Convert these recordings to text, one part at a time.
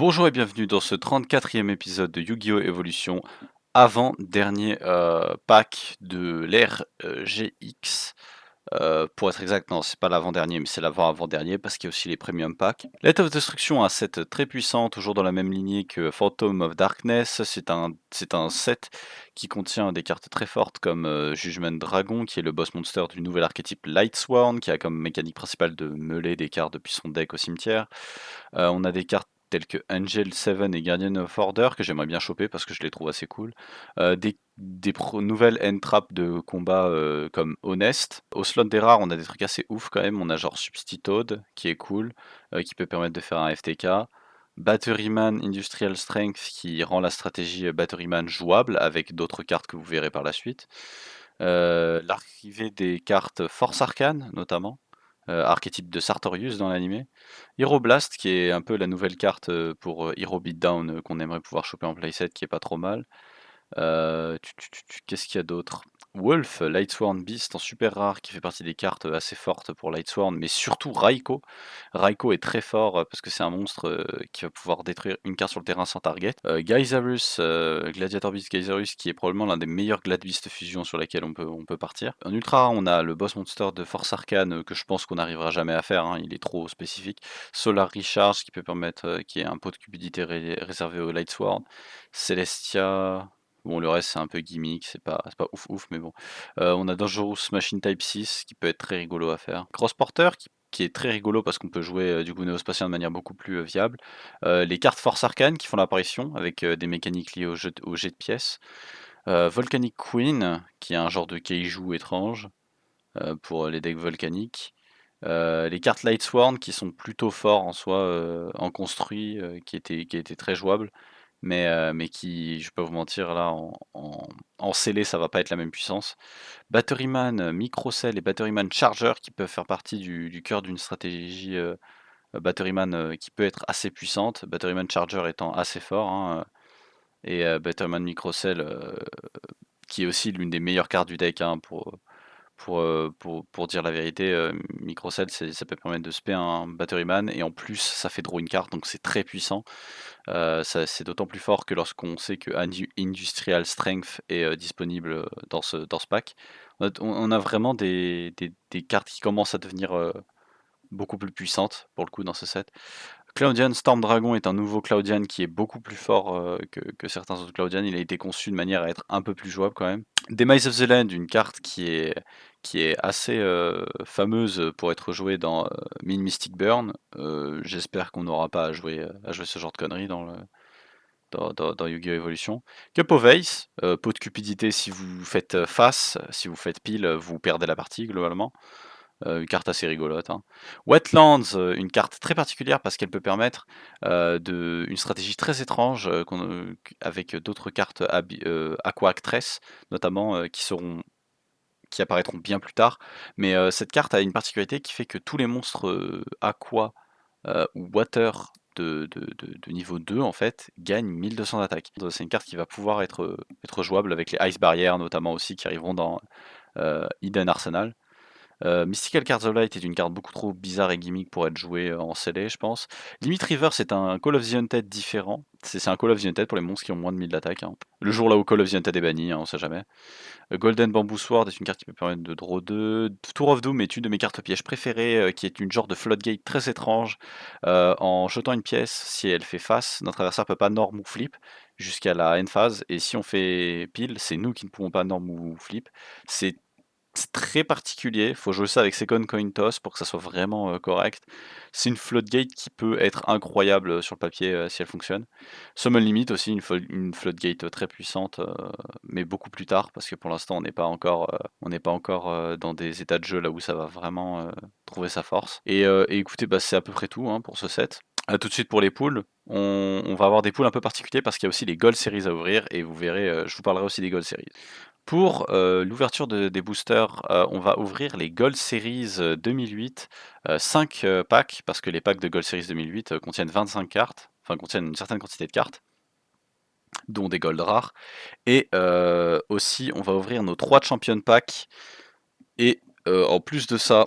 Bonjour et bienvenue dans ce 34e épisode de Yu-Gi-Oh! Evolution, avant-dernier pack de l'ère GX. Pour être exact, non, c'est pas l'avant-dernier, mais c'est l'avant-avant-dernier parce qu'il y a aussi les premium packs. Light of Destruction, un set très puissant, toujours dans la même lignée que Phantom of Darkness. C'est un set qui contient des cartes très fortes comme Judgment Dragon, qui est le boss monster du nouvel archétype Lightsworn, qui a comme mécanique principale de meuler des cartes depuis son deck au cimetière. On a des cartes telles que Angel 7 et Guardian of Order que j'aimerais bien choper parce que je les trouve assez cool. Des nouvelles end-trap de combat comme Honest. Au slot des rares, on a des trucs assez ouf quand même. On a genre Substitute qui est cool, qui peut permettre de faire un FTK. Batteryman Industrial Strength qui rend la stratégie Batteryman jouable avec d'autres cartes que vous verrez par la suite. L'arrivée des cartes Force Arcane notamment, archétype de Sartorius dans l'animé. Hero Blast qui est un peu la nouvelle carte pour Hero Beatdown qu'on aimerait pouvoir choper en playset qui est pas trop mal. Qu'est-ce qu'il y a d'autre? Wolf, Lightsworn Beast en super rare qui fait partie des cartes assez fortes pour Lightsworn, mais surtout Raiko. Raiko est très fort parce que c'est un monstre qui va pouvoir détruire une carte sur le terrain sans target. Geyserus, Gladiator Beast Geyserus qui est probablement l'un des meilleurs Glad Beast fusion sur laquelle on peut partir. En ultra rare, on a le boss monster de Force Arcane que je pense qu'on n'arrivera jamais à faire, hein, il est trop spécifique. Solar Recharge qui peut permettre, qui est un pot de cupidité réservé au Lightsworn. Celestia. Bon, le reste, c'est un peu gimmick, c'est pas ouf ouf, mais bon. On a Dangerous Machine Type 6 qui peut être très rigolo à faire. Crossporter qui est très rigolo parce qu'on peut jouer du coup Néospatien de manière beaucoup plus viable. Les cartes Force Arcane qui font l'apparition avec des mécaniques liées au jet de pièces. Volcanic Queen qui est un genre de kaiju étrange pour les decks volcaniques. Les cartes Lightsworn qui sont plutôt forts en soi en construit, qui étaient très jouables mais qui, je vais pas vous mentir, là, en scellé, ça va pas être la même puissance. Batteryman, Microcell et Batteryman Charger qui peuvent faire partie du cœur d'une stratégie Batteryman qui peut être assez puissante, Batteryman Charger étant assez fort, hein, et Batteryman Microcell qui est aussi l'une des meilleures cartes du deck, hein, pour dire la vérité. Microcell, ça peut permettre de spé un Batteryman et en plus ça fait draw une carte, donc c'est très puissant. C'est d'autant plus fort que lorsqu'on sait que Industrial Strength est disponible dans ce pack. On a vraiment des cartes qui commencent à devenir beaucoup plus puissantes pour le coup dans ce set. Cloudian Storm Dragon est un nouveau Cloudian qui est beaucoup plus fort que certains autres Cloudian. Il a été conçu de manière à être un peu plus jouable quand même. Demise of the Land, une carte qui est assez fameuse pour être jouée dans Min Mystic Burn. J'espère qu'on n'aura pas à jouer ce genre de conneries dans Yu-Gi-Oh! Evolution. Cup of Ace, pot de cupidité si vous faites face, si vous faites pile, vous perdez la partie globalement. Une carte assez rigolote, hein. Wetlands, une carte très particulière parce qu'elle peut permettre une stratégie très étrange avec d'autres cartes Aqua Actress, notamment qui apparaîtront bien plus tard. Mais cette carte a une particularité qui fait que tous les monstres Aqua ou Water de niveau 2 en fait gagnent 1200 d'attaque. C'est une carte qui va pouvoir être jouable avec les Ice Barrières notamment aussi qui arriveront dans Hidden Arsenal. Mystical Cards of Light est une carte beaucoup trop bizarre et gimmick pour être jouée en scellé, je pense. Limit River, c'est un Call of the Undead différent. C'est un Call of the Undead pour les monstres qui ont moins de 1000 d'attaque, hein. Le jour là où Call of the Undead est banni, hein, on sait jamais. Golden Bamboo Sword est une carte qui peut permettre de draw 2. Tour of Doom est une de mes cartes pièges préférées, qui est une genre de floodgate très étrange. En jetant une pièce, si elle fait face, notre adversaire peut pas norm ou flip jusqu'à la end phase. Et si on fait pile, c'est nous qui ne pouvons pas norm ou flip. C'est très particulier, faut jouer ça avec Second Coin Toss pour que ça soit vraiment correct. C'est une floodgate qui peut être incroyable sur le papier si elle fonctionne. Summon Limit aussi, une floodgate très puissante, mais beaucoup plus tard, parce que pour l'instant on n'est pas encore dans des états de jeu là où ça va vraiment trouver sa force. Et écoutez, bah, c'est à peu près tout hein, pour ce set. A tout de suite pour les poules. On va avoir des poules un peu particuliers parce qu'il y a aussi les Gold Series à ouvrir et vous verrez, je vous parlerai aussi des Gold Series. Pour l'ouverture des boosters, on va ouvrir les Gold Series 2008, 5 packs, parce que les packs de Gold Series 2008 contiennent 25 cartes, enfin contiennent une certaine quantité de cartes, dont des Gold rares. Et aussi, on va ouvrir nos 3 Champion Packs. Et en plus de ça,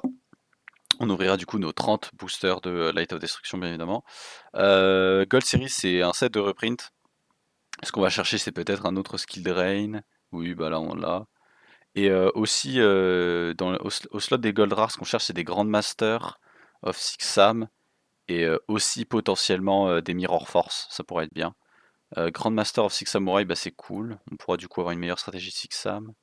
On ouvrira du coup nos 30 boosters de Light of Destruction, bien évidemment. Gold Series, c'est un set de reprint. Ce qu'on va chercher, c'est peut-être un autre Skill Drain. Oui, bah là, on l'a. Et aussi, au slot des Gold Rares, ce qu'on cherche, c'est des Grandmaster of Six Sam. Et aussi potentiellement des Mirror Force, ça pourrait être bien. Grandmaster of Six Samurai, bah, c'est cool. On pourra du coup avoir une meilleure stratégie de Six Sam.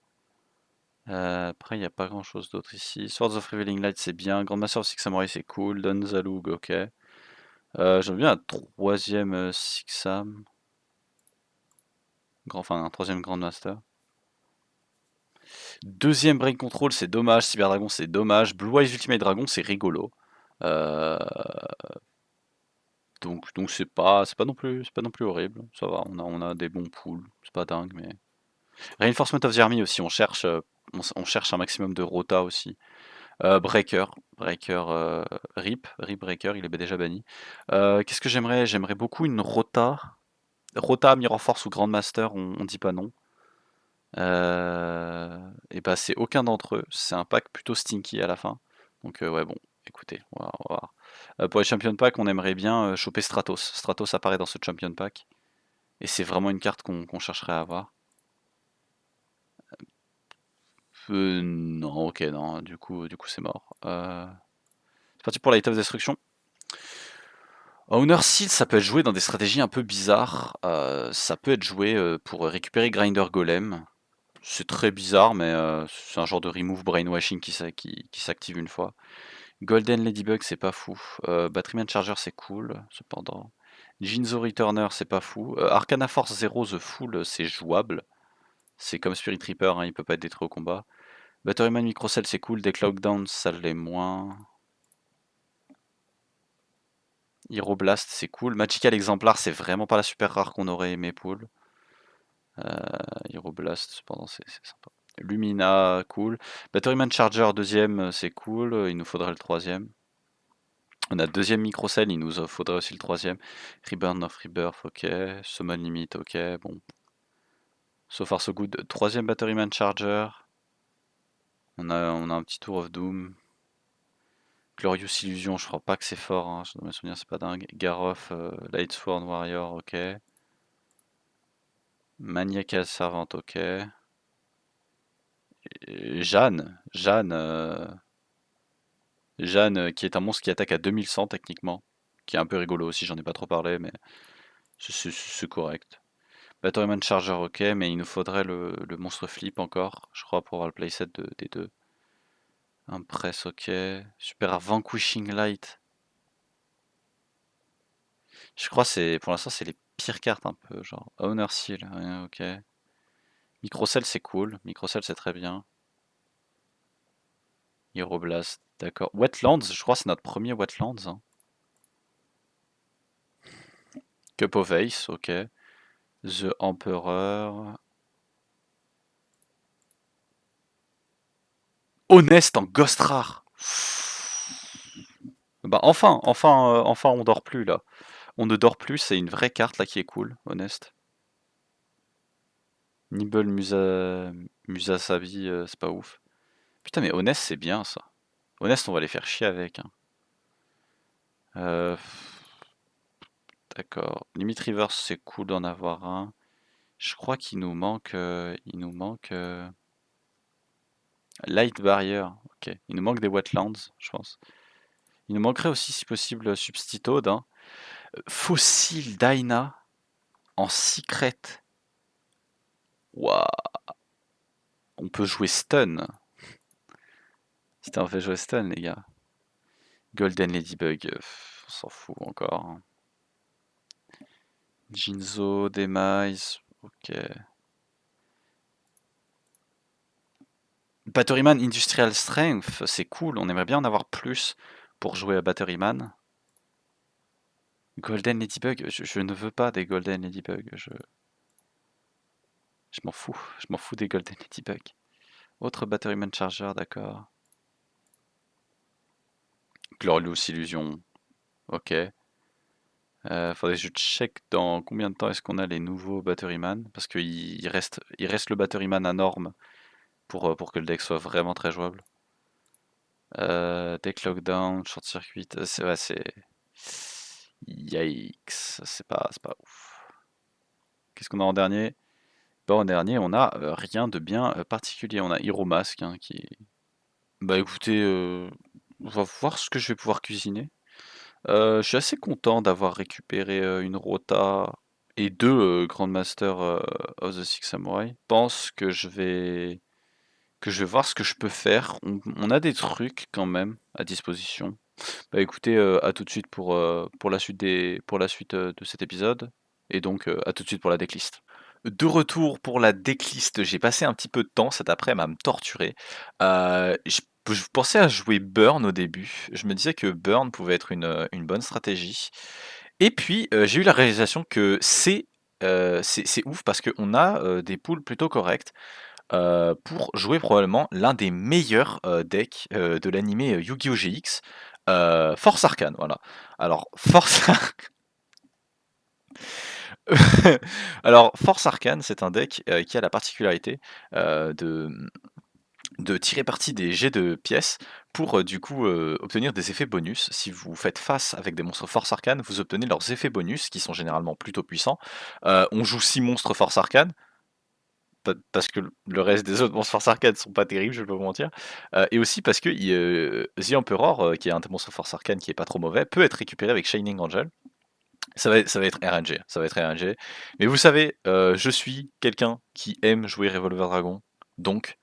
Après, il n'y a pas grand chose d'autre ici. Swords of Revealing Light, c'est bien. Grandmaster of Six Samurai, c'est cool. Danzalug, ok. J'aime bien un troisième Six Sam. Enfin, un troisième Grandmaster. Deuxième Brain Control, c'est dommage. Cyber Dragon, c'est dommage. Blue Eyes Ultimate Dragon, c'est rigolo. Euh, donc c'est pas non plus horrible. Ça va, on a des bons pools. C'est pas dingue, mais. Reinforcement of the Army aussi, on cherche un maximum de rota aussi. Breaker, Rip Breaker, il est déjà banni. Qu'est-ce que j'aimerais? J'aimerais beaucoup une rota. Rota, Mirror Force ou Grandmaster, on dit pas non. Et bah c'est aucun d'entre eux. C'est un pack plutôt stinky à la fin. Donc ouais bon, écoutez, on va voir. Pour les Champion Pack, on aimerait bien choper Stratos. Stratos apparaît dans ce Champion Pack. Et c'est vraiment une carte qu'on chercherait à avoir. Non, ok, non, du coup c'est mort. C'est parti pour Light of Destruction. Honor Seal, ça peut être joué dans des stratégies un peu bizarres. Ça peut être joué pour récupérer Grinder Golem. C'est très bizarre, mais c'est un genre de remove brainwashing qui s'active une fois. Golden Ladybug, c'est pas fou. Batteryman Charger, c'est cool, cependant. Jinzo Returner, c'est pas fou. Arcana Force 0, The Fool, c'est jouable. C'est comme Spirit Reaper, hein, il peut pas être détruit au combat. Batteryman Microcell, c'est cool. Deck Lockdown, ça l'est moins. Hero Blast, c'est cool. Magical Exemplar, c'est vraiment pas la super rare qu'on aurait aimé pull. Hero Blast, cependant, c'est sympa. Lumina, cool. Batteryman Charger, deuxième, c'est cool. Il nous faudrait le troisième. On a deuxième Microcell, il nous faudrait aussi le troisième. Reburn of Rebirth, ok. Summon Limit, ok. Bon. So far so good. Troisième Batteryman Charger. On a un petit Tour of Doom. Glorious Illusion, je crois pas que c'est fort, hein. Dans mes souvenirs, c'est pas dingue. Garoth, Lightsworn Warrior, ok. Maniacal Servant, ok. Jeanne, qui est un monstre qui attaque à 2100 techniquement. Qui est un peu rigolo aussi, j'en ai pas trop parlé, mais c'est correct. Batteryman Charger, ok, mais il nous faudrait le monstre flip encore, je crois, pour avoir le playset des deux. Impress, ok. Super Vanquishing Light. Je crois pour l'instant c'est les pires cartes un peu, genre Honor Seal, ouais, ok. Microcell c'est cool, Microcell c'est très bien. Hero Blast, d'accord. Wetlands, je crois que c'est notre premier Wetlands, hein. Cup of Ace, ok. The Emperor. Honest en Ghost Rare. Bah enfin on dort plus là. On ne dort plus, c'est une vraie carte là qui est cool, Honest. Nibble Musasabi, c'est pas ouf. Putain mais Honest c'est bien ça. Honest on va les faire chier avec, hein. Euh, D'accord. Limit Reverse c'est cool d'en avoir un. Je crois qu'il nous manque, Light Barrier. Ok. Il nous manque des Wetlands, je pense. Il nous manquerait aussi si possible Substitoad, hein. Fossil Dyna en secret. Waouh. On peut jouer Stun. Putain, on fait jouer Stun, les gars. Golden Ladybug, on s'en fout encore, hein. Jinzo, Demise, ok. Batteryman Industrial Strength, c'est cool, on aimerait bien en avoir plus pour jouer à Batteryman. Golden Ladybug, je ne veux pas des Golden Ladybug, je m'en fous des Golden Ladybug. Autre Batteryman Charger, d'accord. Glorious Illusion, ok. Faudrait que je check dans combien de temps est-ce qu'on a les nouveaux Batteryman, parce qu'il reste le Batteryman à norme pour que le deck soit vraiment très jouable. Deck lockdown, short circuit, c'est ouais, c'est yikes, c'est pas ouf. Qu'est-ce qu'on a en dernier? Bah, en dernier, on a, rien de bien, particulier. On a Hero Mask, hein, qui bah, écoutez, on va voir ce que je vais pouvoir cuisiner. Je suis assez content d'avoir récupéré, une Rota et 2 Grandmaster, of the Six Samurai. Je pense que je vais voir ce que je peux faire. On a des trucs quand même à disposition. Bah, écoutez, à tout de suite pour la suite, de cet épisode et donc, à tout de suite pour la decklist. De retour pour la decklist, j'ai passé un petit peu de temps cet après-midi à me torturer. Je pensais à jouer Burn au début. Je me disais que Burn pouvait être une bonne stratégie et puis, j'ai eu la réalisation que c'est ouf parce qu'on a, des poules plutôt correctes, pour jouer probablement l'un des meilleurs, decks, de l'animé, Yu-Gi-Oh! GX, Force Arcane, voilà. Alors Force alors Force Arcane, c'est un deck, qui a la particularité, de tirer parti des jets de pièces pour, du coup, obtenir des effets bonus. Si vous faites face avec des monstres Force Arcane, vous obtenez leurs effets bonus qui sont généralement plutôt puissants. On joue 6 monstres Force Arcane, parce que le reste des autres monstres Force Arcane sont pas terribles, je vais pas vous mentir. Et aussi parce que The Emperor, qui est un des monstres Force Arcane qui est pas trop mauvais, peut être récupéré avec Shining Angel. Ça va être RNG, ça va être RNG. Mais vous savez, je suis quelqu'un qui aime jouer Revolver Dragon, donc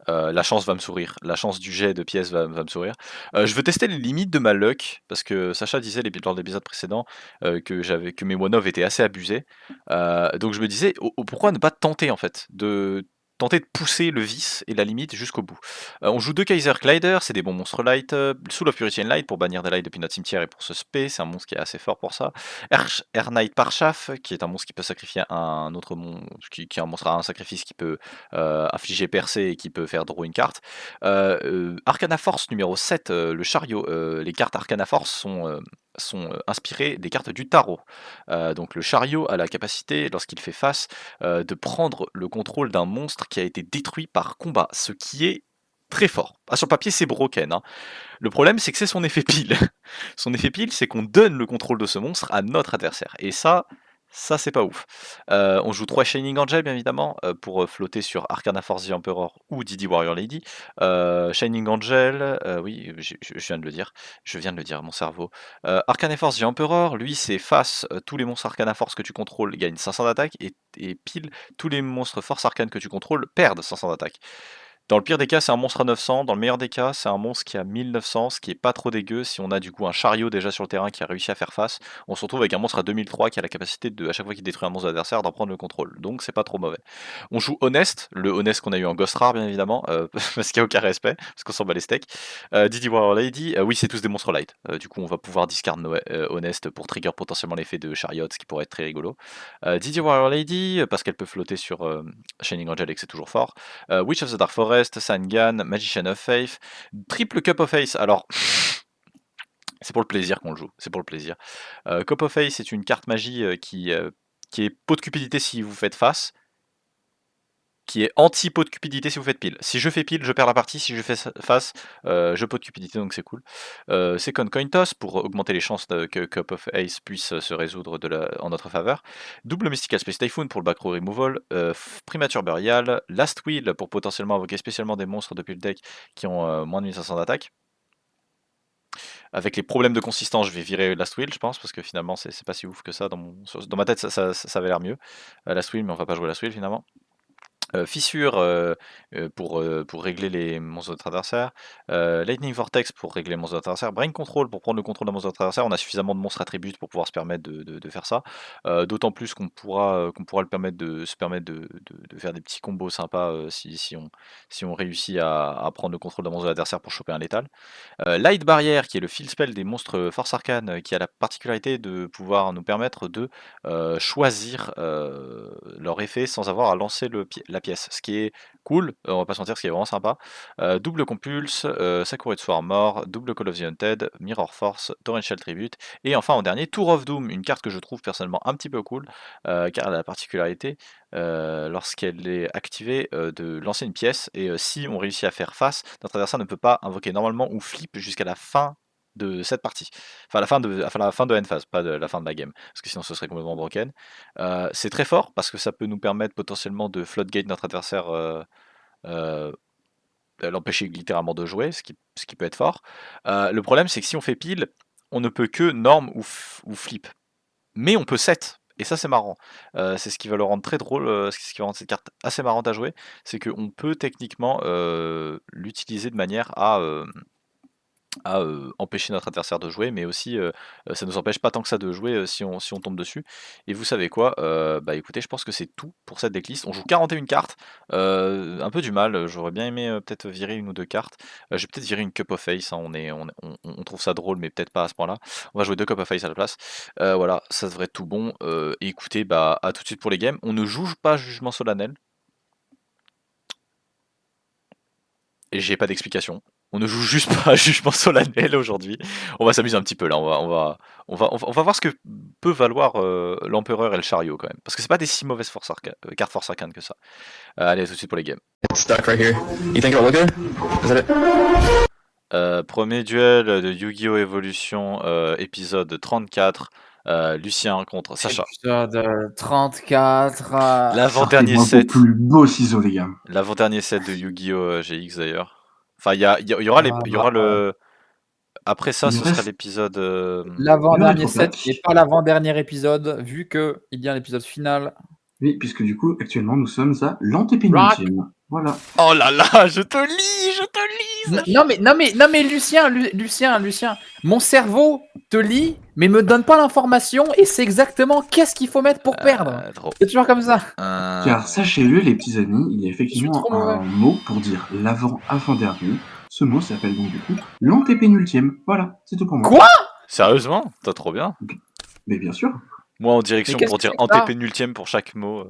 la chance va me sourire, la chance du jet de pièces va me sourire. Je veux tester les limites de ma luck, parce que Sacha disait lors de l'épisode précédent que mes one-off étaient assez abusés. Donc je me disais, pourquoi ne pas tenter en fait, de tenter de pousser le vice et la limite jusqu'au bout. On joue deux Kaiser Glider, c'est des bons monstres light. Soul of Purity and Light pour bannir des lights depuis notre cimetière et pour se spé, c'est un monstre qui est assez fort pour ça. Air Knight Parchaff, qui est un monstre qui peut sacrifier un autre monstre, qui est un monstre à un sacrifice qui peut affligé percé et qui peut faire draw une carte. Arcana Force numéro 7, le chariot. Les cartes Arcana Force sont inspirées des cartes du tarot. Donc le chariot a la capacité, lorsqu'il fait face, de prendre le contrôle d'un monstre qui a été détruit par combat, ce qui est très fort. Ah, sur papier, c'est broken, hein. Le problème, c'est que c'est son effet pile. Son effet pile, c'est qu'on donne le contrôle de ce monstre à notre adversaire. Et ça c'est pas ouf. On joue 3 Shining Angel, bien évidemment, pour flotter sur Arcana Force the Emperor ou Didi Warrior Lady. Shining Angel, oui, je viens de le dire. Je viens de le dire, mon cerveau. Arcana Force the Emperor, lui, c'est face, tous les monstres Arcana Force que tu contrôles gagnent 500 d'attaque, et pile, tous les monstres Force Arcane que tu contrôles perdent 500 d'attaque. Dans le pire des cas, c'est un monstre à 900. Dans le meilleur des cas, c'est un monstre qui a 1900, ce qui est pas trop dégueu. Si on a du coup un chariot déjà sur le terrain qui a réussi à faire face, on se retrouve avec un monstre à 2003 qui a la capacité de, à chaque fois qu'il détruit un monstre adversaire, d'en prendre le contrôle. Donc c'est pas trop mauvais. On joue Honest, le Honest qu'on a eu en Ghost Rare bien évidemment, parce qu'il n'y a aucun respect, parce qu'on s'en bat les steaks. Didi Warrior Lady, oui c'est tous des monstres light. Du coup on va pouvoir discard Honest pour trigger potentiellement l'effet de Chariot, ce qui pourrait être très rigolo. Didi Warrior Lady, parce qu'elle peut flotter sur Shining Angel et que c'est toujours fort. Witch of the Dark Forest, Sangan, Magician of Faith, Triple Cup of Ace. Alors, c'est pour le plaisir qu'on le joue, c'est pour le plaisir. Cup of Ace, c'est une carte magie qui est pot de cupidité si vous faites face, qui est anti-pot de cupidité si vous faites pile. Si je fais pile, je perds la partie, si je fais face, je pot de cupidité, donc c'est cool. Second Coin Toss, pour augmenter les chances que Cup of Ace puisse se résoudre en notre faveur. Double Mystical Space Typhoon pour le back row removal. Primature Burial. Last Will pour potentiellement invoquer spécialement des monstres depuis le deck qui ont moins de 1500 d'attaque. Avec les problèmes de consistance, je vais virer Last Will, je pense, parce que finalement, c'est pas si ouf que ça. Dans ma tête, ça avait l'air mieux. Last Will, mais on va pas jouer Last Will finalement. Fissure pour régler les monstres de notre adversaire, Lightning Vortex pour régler les monstres de notre adversaire, Brain Control pour prendre le contrôle d'un monstre de notre adversaire. On a suffisamment de monstres attributs pour pouvoir se permettre de faire ça. D'autant plus qu'on pourra se permettre de faire des petits combos sympas si on réussit à prendre le contrôle d'un monstre de l'adversaire pour choper un létal. Light Barrière, qui est le field spell des monstres Force Arcane, qui a la particularité de pouvoir nous permettre de choisir leur effet sans avoir à lancer la la pièce, ce qui est cool, on va pas se mentir, ce qui est vraiment sympa. Double Compulse, Sakuretsu Armor, double Call of the Undead, Mirror Force, Torrential Tribute, et enfin en dernier, Tour of Doom, une carte que je trouve personnellement un petit peu cool, car elle a la particularité, lorsqu'elle est activée, de lancer une pièce, et si on réussit à faire face, notre adversaire ne peut pas invoquer normalement ou flip jusqu'à la fin de cette partie. Enfin la fin de end phase, pas de la fin de la game, parce que sinon ce serait complètement broken. C'est très fort parce que ça peut nous permettre potentiellement de floodgate notre adversaire, euh, l'empêcher littéralement de jouer, ce qui peut être fort. Le problème c'est que si on fait pile, on ne peut que norm ou flip. Mais on peut set. Et ça c'est marrant. C'est ce qui va le rendre très drôle, c'est ce qui va rendre cette carte assez marrante à jouer, c'est qu'on peut techniquement l'utiliser de manière à empêcher notre adversaire de jouer, mais aussi ça nous empêche pas tant que ça de jouer si on tombe dessus. Et vous savez quoi? Bah écoutez, je pense que c'est tout pour cette decklist. On joue 41 cartes, un peu du mal, j'aurais bien aimé peut-être virer une ou deux cartes. Je vais peut-être virer une Cup of Face, hein, on trouve ça drôle, mais peut-être pas à ce point-là. On va jouer deux Cup of Face à la place. Voilà, ça devrait être tout bon. Et écoutez, bah à tout de suite pour les games. On ne joue pas Jugement Solennel. Et j'ai pas d'explication. On ne joue juste pas à Jugement Solennel aujourd'hui. On va s'amuser un petit peu là. On va voir ce que peut valoir l'Empereur et le Chariot quand même. Parce que c'est pas des si mauvaises cartes Force Arcane que ça. Allez, à tout de suite pour les games. Stuck right here. You think it'll look good? Is that it? Premier duel de Yu-Gi-Oh! Evolution, épisode 34. Lucien contre Sacha. Épisode 34. L'avant-dernier Sortez-moi vos set. plus beaux ciseaux, les gars. L'avant-dernier set de Yu-Gi-Oh! GX d'ailleurs. Enfin, il y aura le. Après ça, Il ce reste- sera l'épisode. L'avant-dernier le set rétroplaque. et pas l'avant-dernier épisode, vu que il y a l'épisode final. Oui, puisque du coup, actuellement, nous sommes à l'antépénultième. Voilà. Oh là là, je te lis. Non mais Lucien, mon cerveau te lit, mais me donne pas l'information et c'est exactement qu'est-ce qu'il faut mettre pour perdre. Trop. C'est toujours comme ça. Car sachez-le, les petits amis, il y a effectivement Je suis trop mauvais. un mot pour dire l'avant-avant-dernier. Ce mot s'appelle donc du coup l'antépénultième. Voilà, c'est tout pour moi. Quoi? Sérieusement? T'as trop bien. Mais bien sûr. Moi en direction Mais qu'est-ce pour que dire c'est que ça antépénultième pour chaque mot.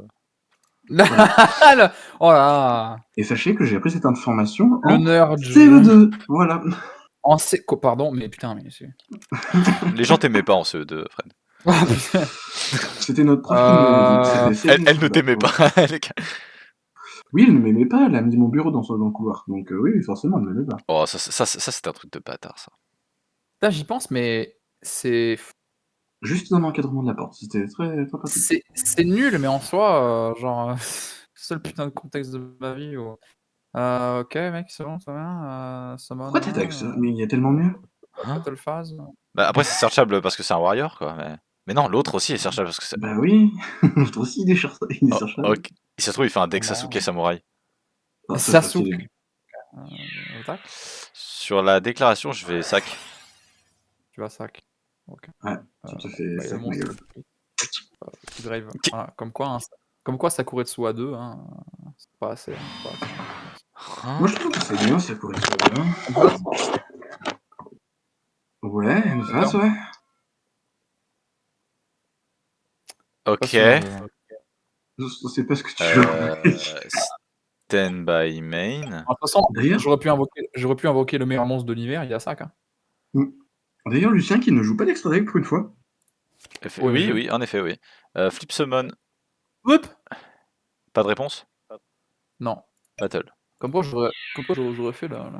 Oh là. Et sachez que j'ai appris cette information en L'honneur CE2. Voilà. En C... Pardon, mais putain, mais c'est... Les gens t'aimaient pas en CE2, Fred. Oh, putain. C'était notre prof qui nous l'a dit. Elle ne t'aimait pas. Oui, elle ne m'aimait pas. Elle a mis mon bureau dans le couloir. Donc oui, forcément, elle ne m'aimait pas. Oh, ça c'est un truc de bâtard, ça. Putain, j'y pense, mais c'est... Juste dans l'encadrement de la porte. C'était très, très pratique. C'est nul, mais en soi, genre... c'est le putain de contexte de ma vie. Ok, mec, c'est bon, ça va. Pourquoi t'es avec ça? Mais il y a tellement mieux. Battle Phase. Bah après c'est searchable parce que c'est un warrior, quoi. Mais non, l'autre aussi est searchable parce que c'est... Bah oui. L'autre aussi, il est searchable. Ok. Si ça se trouve, il fait un deck Sasuke Samouraï. Ah, ça serait Sasuke. stylé. Attaque. Sur la déclaration, je vais sac. Tu vas sac. Ok. Ouais, ça te fait Bah, il y a sac, le ma gueule. Petit grave. Voilà, comme quoi ça courait dessous à 2, hein. C'est pas assez. Moi, je trouve que c'est bien, ça pourrait être bien. Ouais, une phase, ouais. Ok. C'est pas ce que tu veux. Stand by main. De toute façon, D'ailleurs, j'aurais pu invoquer le meilleur monstre de l'univers, il y a sac. Hein. D'ailleurs, Lucien qui ne joue pas d'extra deck pour une fois. Oui, en effet, oui. Flip summon. Oups. Pas de réponse? Non. Battle. Comme quoi j'aurais fait là.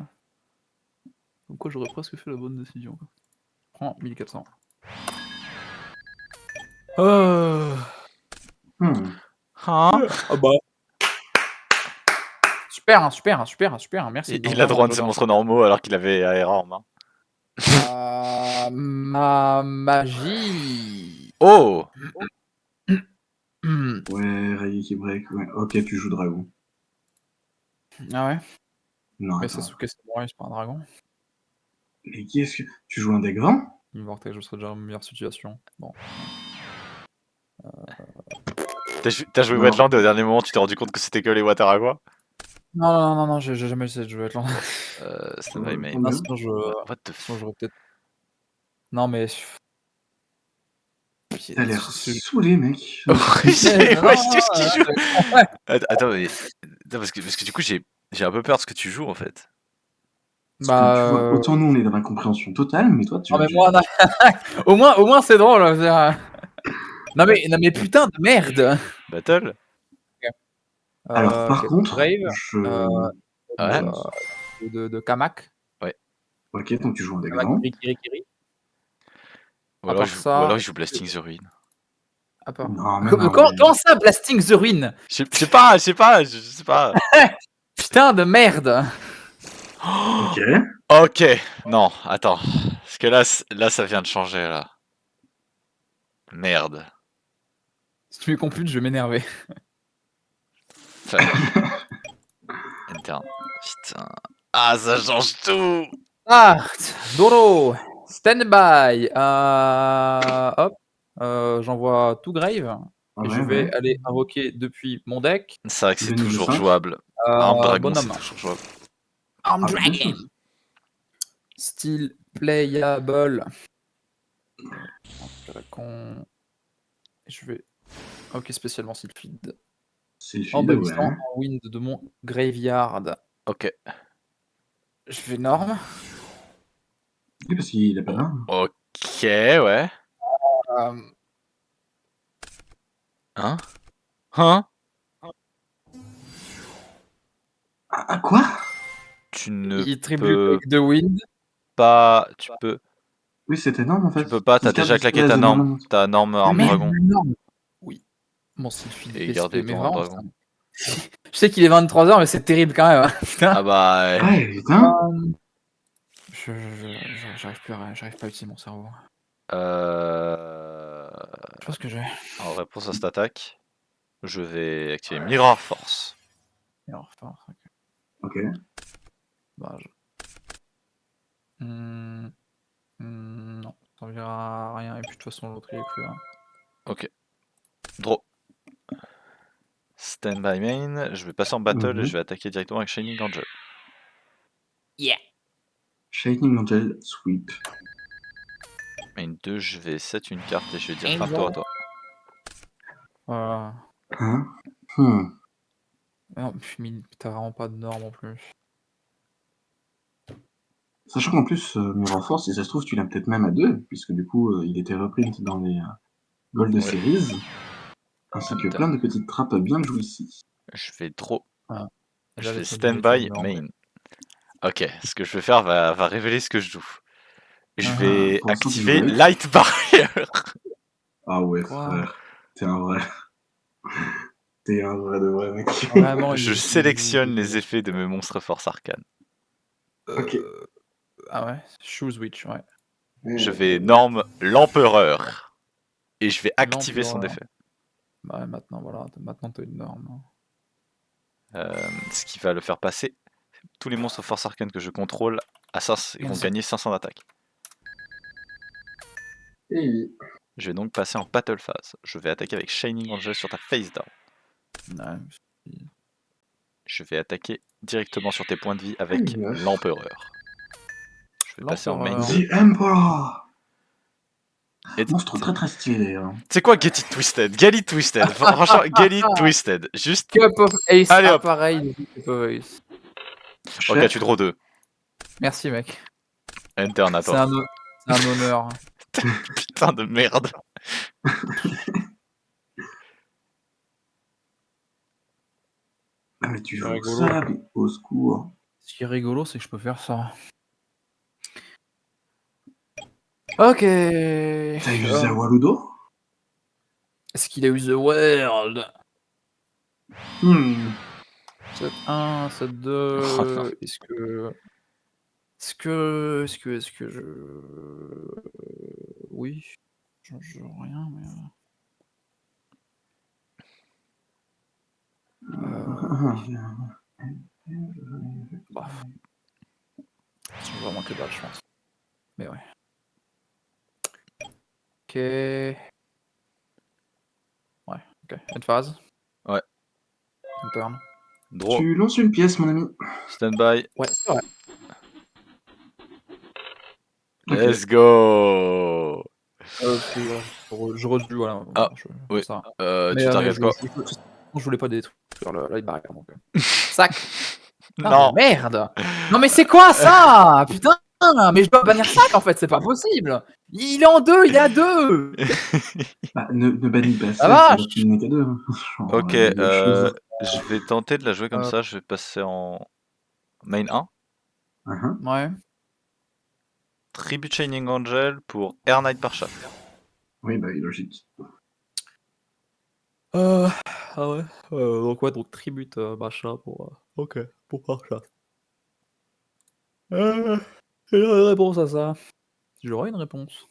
Comme quoi j'aurais presque fait la bonne décision. Quoi. Prends 1400. Hein? Ah bah. Super, merci. Il a droit de ses monstres normaux alors qu'il avait Aera en main. Ma magie. Oh! Ouais, Raiki break. Ouais. Ok, tu joues dragon. Ah ouais? Non, Mais attends. Sasuke Samurai, c'est pas un dragon. Mais qui est-ce que. Tu joues un deck vent? Immortel, je serais déjà en meilleure situation. Bon. T'as joué Wetland et au dernier moment tu t'es rendu compte que c'était que les Wateragua? Non, j'ai jamais essayé de jouer Wetland. Stand by main. Combien? Sinon, What the fuck? j'aurais peut-être. Non, mais. puis, T'as l'air ce- saoulé, mec. Ouais, Non, ouais, c'est ce qu'il joue. ouais. Attends, mais parce que du coup, j'ai un peu peur de ce que tu joues en fait. Parce que tu vois, Bah, autant nous on est dans la compréhension totale, mais toi tu non as mais du. moi, non. Au moins c'est drôle. Non mais putain de merde. Battle? Alors, par Quel contre, Brave je. Une Ouais. chose. de Kamak. Ouais. Ok, donc tu joues en deck Kamak vent. Kiri. Ou À alors, part ça, il joue Blasting the Ruin. à part. Non, mais non, Comment ça, Blasting the Ruin? Je sais pas, je sais pas. Putain de merde. Ok. Ok, non, attends. Parce que là, ça vient de changer, là. Merde. Si tu me computes, je vais m'énerver. Fuck. Interne. Putain. Ah, ça change tout. Art, Doro, Standby. Hop. J'envoie tout Grave. Et Ouais, je vais ouais. aller invoquer depuis mon deck. C'est vrai que c'est Le niveau toujours 5. jouable. Arme Dragon, c'est Bonhomme. toujours jouable. Arm Ah, bah, bien Dragon. sûr. Still playable. Je vais. Ok, spécialement Sylphide. C'est En fluide, ouais. bannissant un wind de mon graveyard. Ok. Je vais norme. Oui, parce qu'il a pas d'arme. Ok, ouais. Euh, Hein? Hein? Ah, quoi? Tu ne il tribute peux avec The Wind. pas. Tu peux. Oui, c'est énorme en fait. Tu peux pas, t'as Petite carte déjà claqué disparaît, ta non, non, norme. non. Ta norme Ah, Arme merde. Dragon. Norme. Oui. Mon Sylphide Et PSP. garder Mais ton Arme vraiment, Dragon. je sais qu'il est 23h, mais c'est terrible quand même. Putain. Ah bah. Ouais. Ouais, putain. J'arrive pas à utiliser mon cerveau. Euh... Je pense que j'ai. En réponse à cette attaque, je vais activer Mirror Force. Alors, putain, Ok. bah, non, ça servira à rien. Et puis de toute façon, l'autre il est plus là. Ok. Draw. Stand by main. Je vais passer en battle et je vais attaquer directement avec Shining Angel. Shining Angel, sweep. Main 2, je vais set une carte et je vais dire fin de Angel. tour à toi. Voilà. Hein? Non, puis t'as vraiment pas de norme en plus. Sachant qu'en plus, Mirror Force, si ça se trouve, tu l'as peut-être même à 2, puisque du coup, il était reprint dans les Gold Ouais. Series, ainsi que plein de petites trappes bien jouissies. Je vais draw. Ah. Je Là, vais laisse-moi stand deviner, by tu vas me main. Ok, ce que je vais faire va révéler ce que je joue. Je vais Pour l'instant, tu joues activer break. Light Barrier. Ah ouais, Quoi? frère. T'es un vrai. T'es un vrai de vrai, mec. Vraiment, Je sélectionne les effets de mes monstres force arcane. Ok. Ah ouais, Shoes Witch, ouais. Je vais norme l'empereur. Et je vais activer son L'empereur. effet. Bah ouais, maintenant, voilà, maintenant t'as une norme. Ce qui va le faire passer. Tous les monstres force arcane que je contrôle à 5, ils vont gagner 500 d'attaque. Et Je vais donc passer en battle phase. Je vais attaquer avec Shining Angel sur ta face down. Ouais. Je vais attaquer directement sur tes points de vie avec l'empereur. Je vais passer en main 2. The Emperor. Et Monstre très très stylé d'ailleurs. c'est quoi Get It Twisted? Get It Twisted. Franchement, Get It Twisted. Juste. Cup of Ace, Allez, hop. pareil. Cup of Ace. Ok, tu draw 2. Merci, mec. Enter à C'est toi. un honneur. Putain de merde. Ah mais tu C'est joues rigolo. ça, mais au secours. Ce qui est rigolo, c'est que je peux faire ça. Ok. T'as eu Zawaludo? Est-ce qu'il a eu The World? Hmm. 7-1, 7-2. Oh non. Est-ce que je. Oui. Je change rien, mais. Bah. C'est vraiment que dalle, je pense. Mais ouais. Ok. Ouais, ok. End phase. Ouais. End turn. Draw. Tu lances une pièce, mon ami. Stand by. Ouais, c'est vrai. Let's go. Je redus, voilà, Ah, oui. ça. Tu Mais targetes quoi? je voulais pas détruire le light barrier donc sac! Ah de Non! merde! Non mais c'est quoi ça? Putain! Mais je dois bannir sac en fait, c'est pas possible! Il est en 2, il est à 2! Bah, ne bannis pas La 7 alors vache! qu'il n'est qu'à 2. Genre, OK, il y a autre chose. je vais tenter de la jouer comme Heu, ça, je vais passer en main 1. Mmh. ouais. Tribute Shining Angel pour Air Knight par shaft. Oui, bah oui, logique. Heu, ah ouais, donc ouais, donc tribute, machin pour, OK, pour Parcha. J'ai une réponse à ça. J'aurais une réponse.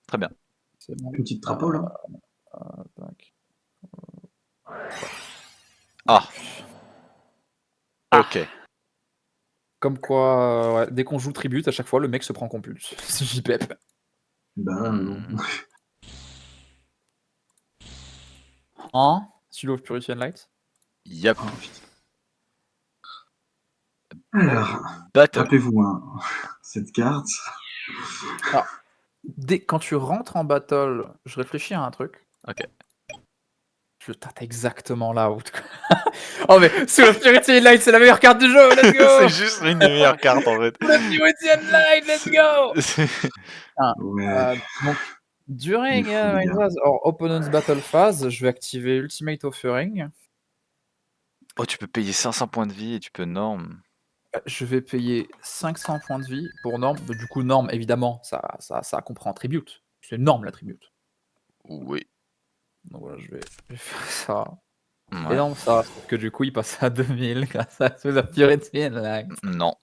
Très bien. C'est bon. Une petite trapo là. Tac. Ah! Ah! OK. Comme quoi, ouais, dès qu'on joue tribute, à chaque fois, le mec se prend compulse. C'est JPEP. Bah, bon. Mmh. Hein? Seal of Purity and Light? Yep. Oh, putain. Alors, Battle. rappelez-vous, hein, cette carte. Alors, quand tu rentres en battle, je réfléchis à un truc. OK. Je tâte exactement là où. Oh mais Seal of Purity and Light, c'est la meilleure carte du jeu, let's C'est go! juste une des meilleures cartes en fait. Seal of Purity and Light, let's go! Ah, Ouais, donc, il est during fou, le main gars. phase or opponent's battle phase, je vais activer Ultimate Offering. Oh, tu peux payer 500 points de vie et tu peux norme. Je vais payer 500 points de vie pour Norme. Bah, du coup, Norme, évidemment, ça comprend Tribute. C'est Norme la Tribute. Oui. Donc voilà, je vais faire ça. Ouais. Énorme ça, sauf que du coup, il passe à 2000 grâce à Seal of Purity and Light. Non.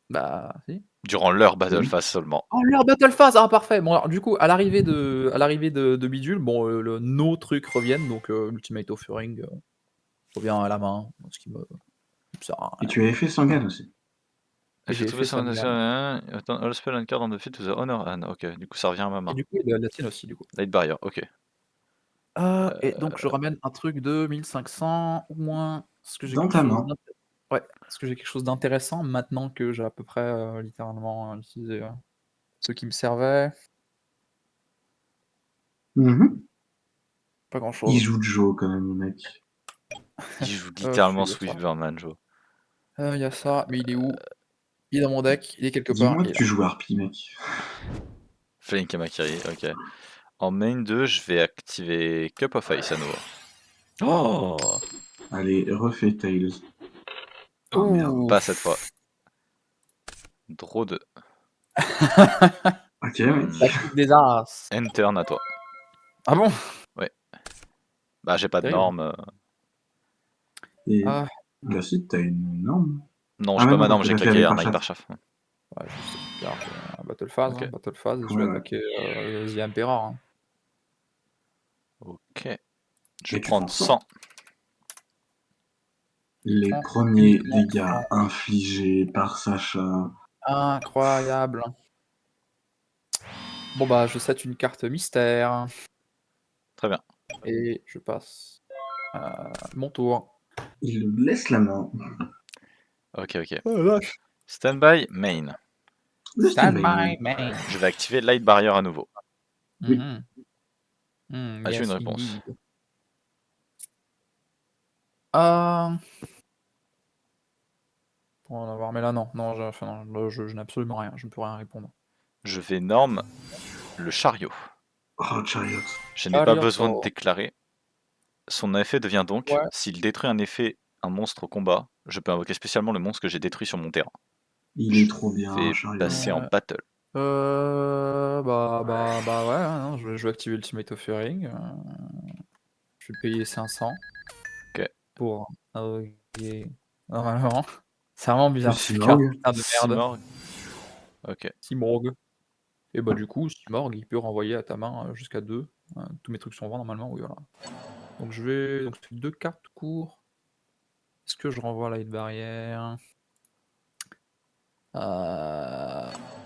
Bah, si. Durant leur battle Oui. phase seulement. Oh, leur Battle Phase! Ah, parfait. Bon, alors, du coup, à l'arrivée de Bidule, bon, nos trucs reviennent, donc Ultimate Offering revient à la main, ce qui me sert à Et rien. tu avais fait Sangan aussi. Et J'ai j'ai trouvé fait son Sangam. attends, all spell and card on the field to the honor hand. OK, du coup ça revient à ma Et main. du coup, la tienne aussi, du coup. Light barrier, OK. Et donc je ramène un truc de 1500 ou moins. Est-ce que j'ai Dans quelque ta chose main. ouais, est-ce que j'ai quelque chose d'intéressant maintenant que j'ai à peu près, littéralement, utilisé, ce qui me servait? Mmh. Pas Il grand-chose. joue Joe quand même, le mec. Il joue Il littéralement y a ça. Swiftberman, Joe. Il y a ça, mais il est où? Il est dans mon deck, il est quelque part, Dis-moi il que est là. tu joues Harpie, mec. Flame Kamakiri, OK. En main 2, je vais activer Cup of Ice à nouveau. Oh! Allez, refais Tails. Oh merde. Ouh! Pas cette fois. Draw 2. OK, mec. La kick des as! End turn à toi. Ah bon? Ouais. Bah j'ai pas de Terrible. norme. Et Ah, bah si, t'as une norme. Non, Ah j'ai mais pas non, ma parce norme, que j'ai t'as fait claqué avec Air Knight Parchat. par shaft. ouais, juste une carte, battle phase, hein, OK. battle phase, je Ouais, vais ouais. attaquer, The Emperor, hein. OK. Je vais Et tu prendre prends 100. 100. Les Prends premiers uniquement dégâts 100. infligés par Sacha. Incroyable. Bon bah, je set une carte mystère Très bien. et je passe, mon tour. Il laisse la main. OK, OK. Oh la vache! Standby, main. Le Stand stand-by by main. me. Je vais activer Light Barrier à nouveau. Oui. Mmh mh. As-tu une Yes réponse? indeed. Hem, pour en avoir mais là non, non, enfin non, là je n'ai absolument rien, je ne peux rien répondre. Je vais norme le chariot. Oh, Chariot. Je n'ai pas besoin de Arigato. déclarer. Son effet devient donc, Ouais. s'il détruit un monstre au combat, je peux invoquer spécialement le monstre que j'ai détruit sur mon terrain. Il Je est trop bien, vais Chariot. passer en battle. Bah, ouais, hein, non, je vais activer Ultimate Offering, je vais payer 500 OK. pour invoquer normalement. C'est vraiment Le bizarre ces cartes, Simorgue. putain de merde. Simorg. OK. Simorgh. Et bah, du coup, Simorgh, il peut renvoyer à ta main, jusqu'à 2. Tous mes trucs sont morts normalement, oui, voilà. Donc c'est 2 cartes court. Est-ce que je renvoie Light Barrière?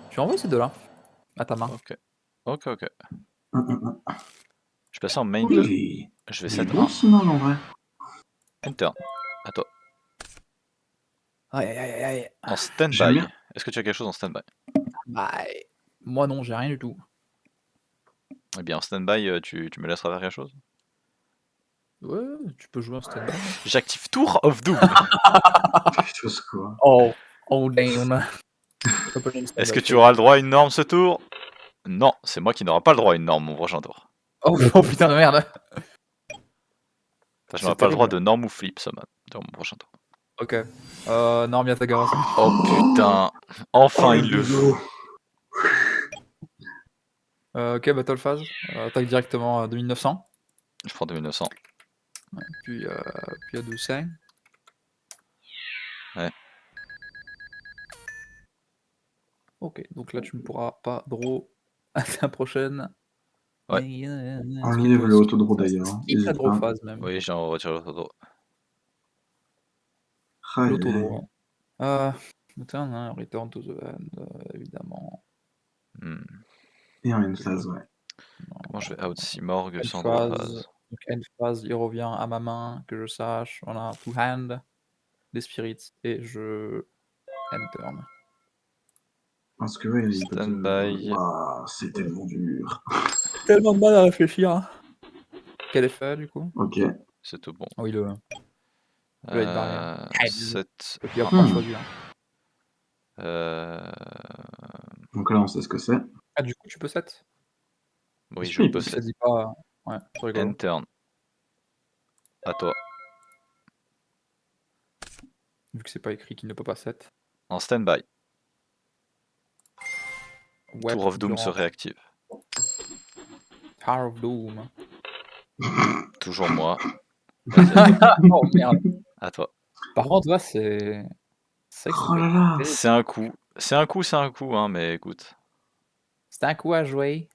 Tu renvoies ces 2 là, à ta main. OK. OK, OK. Hum, hum, hum. Je passe en main Oui, 2. Je vais il est set bon, 1. Simorgue, en vrai. End turn. À toi. Aïe, aïe, aïe, aïe, aïe. En J'aime standby. bien. Est-ce que tu as quelque chose en standby? Bah, moi non, j'ai rien du tout. Eh bien, en stand-by, tu me laisseras faire quelque chose? Ouais, tu peux jouer en stand-by. J'active Tour of Doom. Chose quoi. Oh, oh damn. Est-ce que tu auras le droit à une norme ce tour? Non, c'est moi qui n'aura pas le droit à une norme mon prochain tour. Oh, oh putain de merde. Enfin, je C'est n'aurai pas le droit terrible. de norme ou flip, ça dans mon prochain tour. Ok. Non, Yatagarasu. Oh putain, enfin il le joue. Ok, Battle Phase. Attaque directement à 2900. Je prends 2900. Ouais, puis à 200. Ouais. Ok, donc là tu ne pourras pas draw à la prochaine. Ouais. Enlève le autodraw d'ailleurs, hein, Skip la n'hésite draw pas. phase même. Oui, j'en retire l'autodraw. L'autodraw. Putain, return to the end, évidemment. Et en une phase, ouais. Comment je vais out Simorg End sans draw phase. phase? Donc end phase, il revient à ma main, que je sache. On a two hand, des spirits, et je end turn. Parce que ouais, il peut te... Stand-by. Waouh, c'est tellement dur. Tellement de mal à réfléchir. Quel effet du coup? Ok. C'est tout bon. Oui, le light barrier. 7. Et puis après, choisi. Donc là, on sait ce que c'est. Ah, du coup, tu peux 7? Oui, Je je peux, peux Ça 7. dit pas. Ouais, c'est rigolo. End turn. À toi. Vu que c'est pas écrit qu'il ne peut pas 7. En stand-by. Ouais, Tour of Doom se durant réactive. Tower of Doom. Toujours moi. Oh merde. À toi. Par contre, là, c'est. C'est que ça Oh peut là être là. terrible. C'est un coup. C'est un coup, hein, mais écoute. C'est un coup à jouer.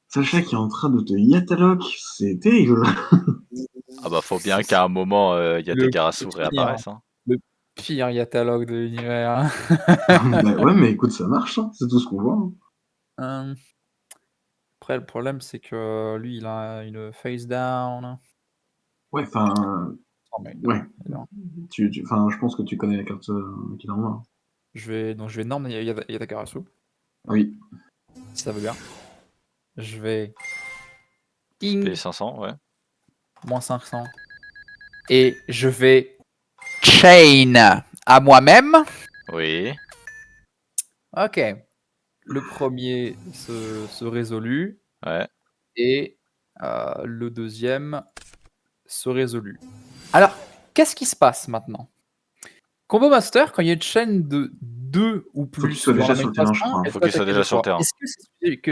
Sacha qui est en train de te yataloc, c'est terrible. Ah bah faut bien qu'à un moment, Yatagarasu Le réapparaisse. Hein. Le pire Yatalogue de l'univers. Bah ouais, mais écoute, ça marche, hein. C'est tout ce qu'on voit. Hein. Après, le problème, c'est que lui, il a une face down. Ouais, enfin... Oh, mais ouais. non. Enfin, je pense que tu connais la carte qu'il en a. Je vais norme Yatagarasu, Oui. si ça veut bien. Je vais ping P500, ouais. moins 500. Et je vais chain à moi-même. Oui. Ok. Le premier se résolut. Ouais. Et le deuxième se résolut. Alors, qu'est-ce qui se passe maintenant? Combo Master, quand il y a une chaîne de 2 ou Faut qu'il plus soit dans déjà la sur même le phase terrain, je 1, crois. elle Faut peut qu'il soit attaquer déjà 2 sur le fois. terrain. Est-ce que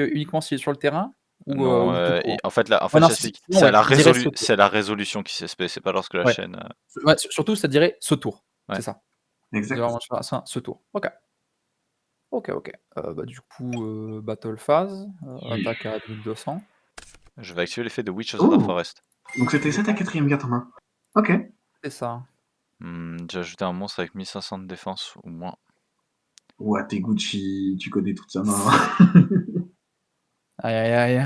c'est uniquement s'il est sur le terrain Non, ou tout court? en fait, là, Ouais, je non, t'explique. sinon, C'est ouais, je dirais ce tour. c'est la résolution qui s'est c'est pas lorsque la Ouais. chaîne. Ouais, surtout, ça dirait ce tour. Ouais. C'est ça. Exact. C'est vraiment ce tour. Ok. Ok. Bah, du coup, Battle Phase, attaque à 2200. Je vais activer l'effet de Witch of the Dark Forest. Donc c'était ça ta quatrième carte en main. Ok. C'est ça. J'ai ajouté un monstre avec 1500 de défense ou moins. Ouah, t'es Gucci, tu connais toute sa main. Aïe.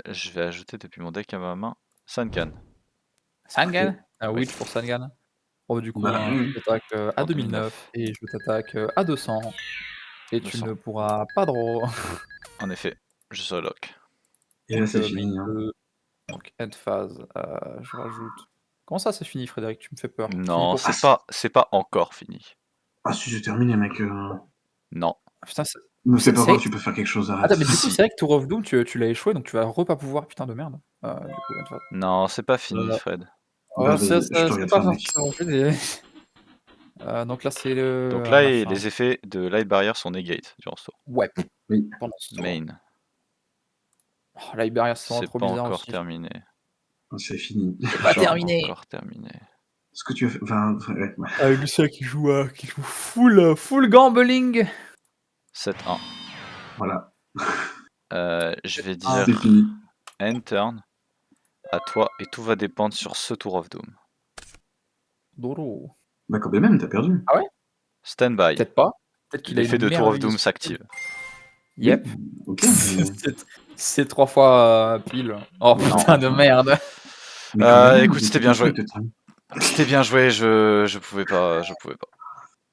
Je vais ajouter depuis mon deck à ma main Sankan. Sangan? Un Oui. Witch pour Sangan. Oh, du coup, Bah, je t'attaque à En 2009 et je t'attaque à 200. Et tu 200. ne pourras pas draw. En effet, je suis lock. et là, Donc, c'est fini. Hein. donc, end phase, je rajoute. Comment ça, c'est fini, Frédéric? Tu me fais peur. Non, Fini c'est pas encore fini. Ah si, j'ai terminé, mec. Non. Putain, Ne fais pas c'est- croire que tu peux faire quelque chose, arrête. Attends, mais du coup, c'est vrai que Tour of Doom, tu l'as échoué, donc tu vas pas pouvoir. Putain de merde. Du coup, end phase. Non, c'est pas fini, Fred. Bah, C'est vas-y, je te regarde pas faire, mec. forcément fait. Donc là, c'est le. Donc là, machin. les effets de Light Barrier sont negate durant ce tour. Ouais. Oui. Pendant ce tour. Main. Oh, là, Iberia, c'est C'est trop pas bizarre encore aussi. terminé. C'est fini. C'est pas terminé. Encore terminé. Ce que tu as fait... Enfin, ouais. Lucien qui joue full gambling. 7-1. Voilà. Je vais dire C'est fini. end turn à toi et tout va dépendre sur ce Tour of Doom. Doro. Bah quand même, t'as perdu. Ah ouais? Stand by. Peut-être pas. Peut-être qu'il a L'effet une de Tour of merveilleuse- Doom s'active. Yep. Ok. mais- C'est 3 fois pile. Oh putain de merde. mais quand même, Écoute, c'était bien joué. il te termine. C'était bien joué, je pouvais pas.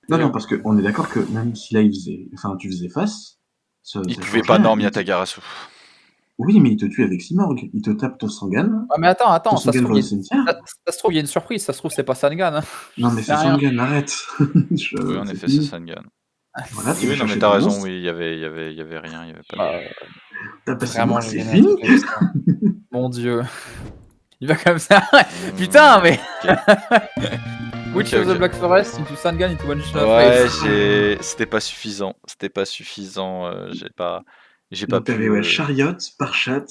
Non, parce qu'on est d'accord que même si là, tu faisais face, Il ça pouvait change pas rien. Norm Yatagarasu. Oui, mais il te tue avec Simorg. Il te tape ton Sangan. Ah, mais attends, Ton ça se Sangan trouve, va au il y a une... cimetière. ça se trouve, il y a une surprise. Ça se trouve, c'est pas Sangan. Hein. Non, Je mais sais c'est rien. Sangan, arrête. Oui, en C'est effet, c'est fini. Sangan. Voilà, tu vas Oui, non, mais chercher t'as ton raison, monstre. oui, il y avait rien, il y avait pas de... Ah, T'as passé vraiment moi, c'est gêné à fini. cette émission. Mon dieu. Il va comme ça. Putain, mais. Witch of the ok. Black Forest into Sangan into One Shot Ouais, Face. c'était pas suffisant. C'était pas suffisant. J'ai pas Donc pu. t'avais ouais, Chariot, Parchat,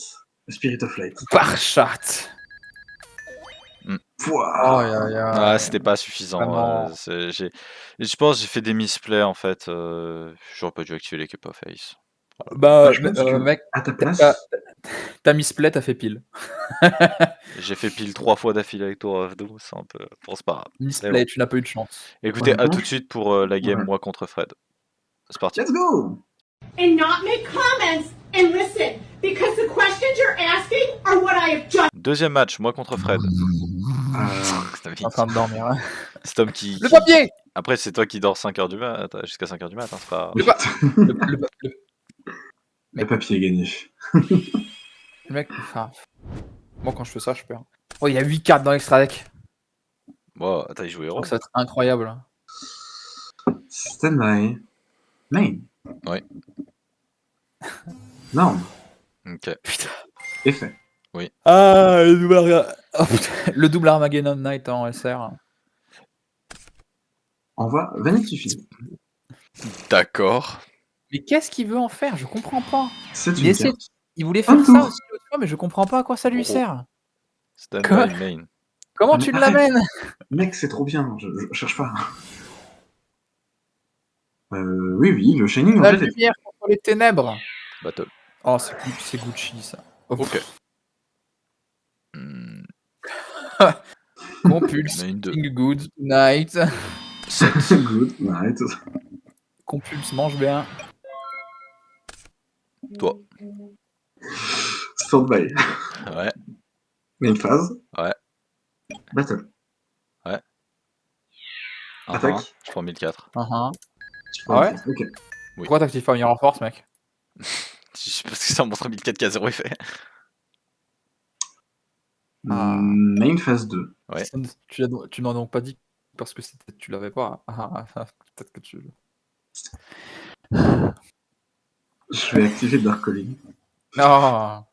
Spirit of Light. Par chat. Pouah. Oh, ya. Ah, c'était pas suffisant. Vraiment. Je pense que j'ai fait des misplays en fait. J'aurais pas dû activer les Cup of Face. Bah, Je pense que mec, à ta place, t'as mis split, t'as fait pile. J'ai fait pile 3 fois d'affilée avec Tour of Doom, c'est un peu. Bon, c'est pas grave. Miss Mais Play, bon. tu n'as pas eu de chance. Écoutez, à honnêtement, tout de suite pour la game ouais. moi contre Fred. C'est parti. let's go. and not make comments and listen because the questions you're asking are what I have just. Deuxième match, moi contre Fred. En train de dormir. Hein. C'est Tom qui. Le papier. Après, c'est toi qui dors 5h du mat, jusqu'à 5h du mat, hein, c'est pas. Le, Le papier est gagné. le mec. Enfin, moi, quand je fais ça, je perds. Oh, il y a 8 cartes dans l'extra deck. Bon, t'as joué héros. Donc ça va être incroyable. Stand by. Main. Ouais. Norme. Ok. Putain. Effet. Ah, le double, oh, putain. Le double Armageddon Knight en SR. Envoie Vanity Field. D'accord. Mais qu'est-ce qu'il veut en faire? Je comprends pas. C'est Il une essaie- carte. Il voulait faire Un ça tour. aussi l'autre fois, mais je comprends pas à quoi ça lui Oh. sert. Stand Quoi by main. Comment Ah, tu mais l'amènes? Mec, c'est trop bien. Je cherche pas. Oui, le Shining en La fait. lumière contre les ténèbres. Battle. Oh, c'est Gucci ça. Oh, Ok. Hmm, Compulse, main 2. King Good, Night. 7. Good night. Compulse, mange bien. Toi. Stand by. Ouais. Main phase. Ouais. Battle. Attaque. Je prends 1004. Tu prends Ah ouais une phase. Ok. Pourquoi t'actives pas Mirror Force, mec? Parce que ça montre 1004 qui a 0 effet. Ah. Main phase 2. Ouais. Tu m'en as donc pas dit parce que tu l'avais pas. Peut-être que tu. Je vais activer Dark Calling. Ah,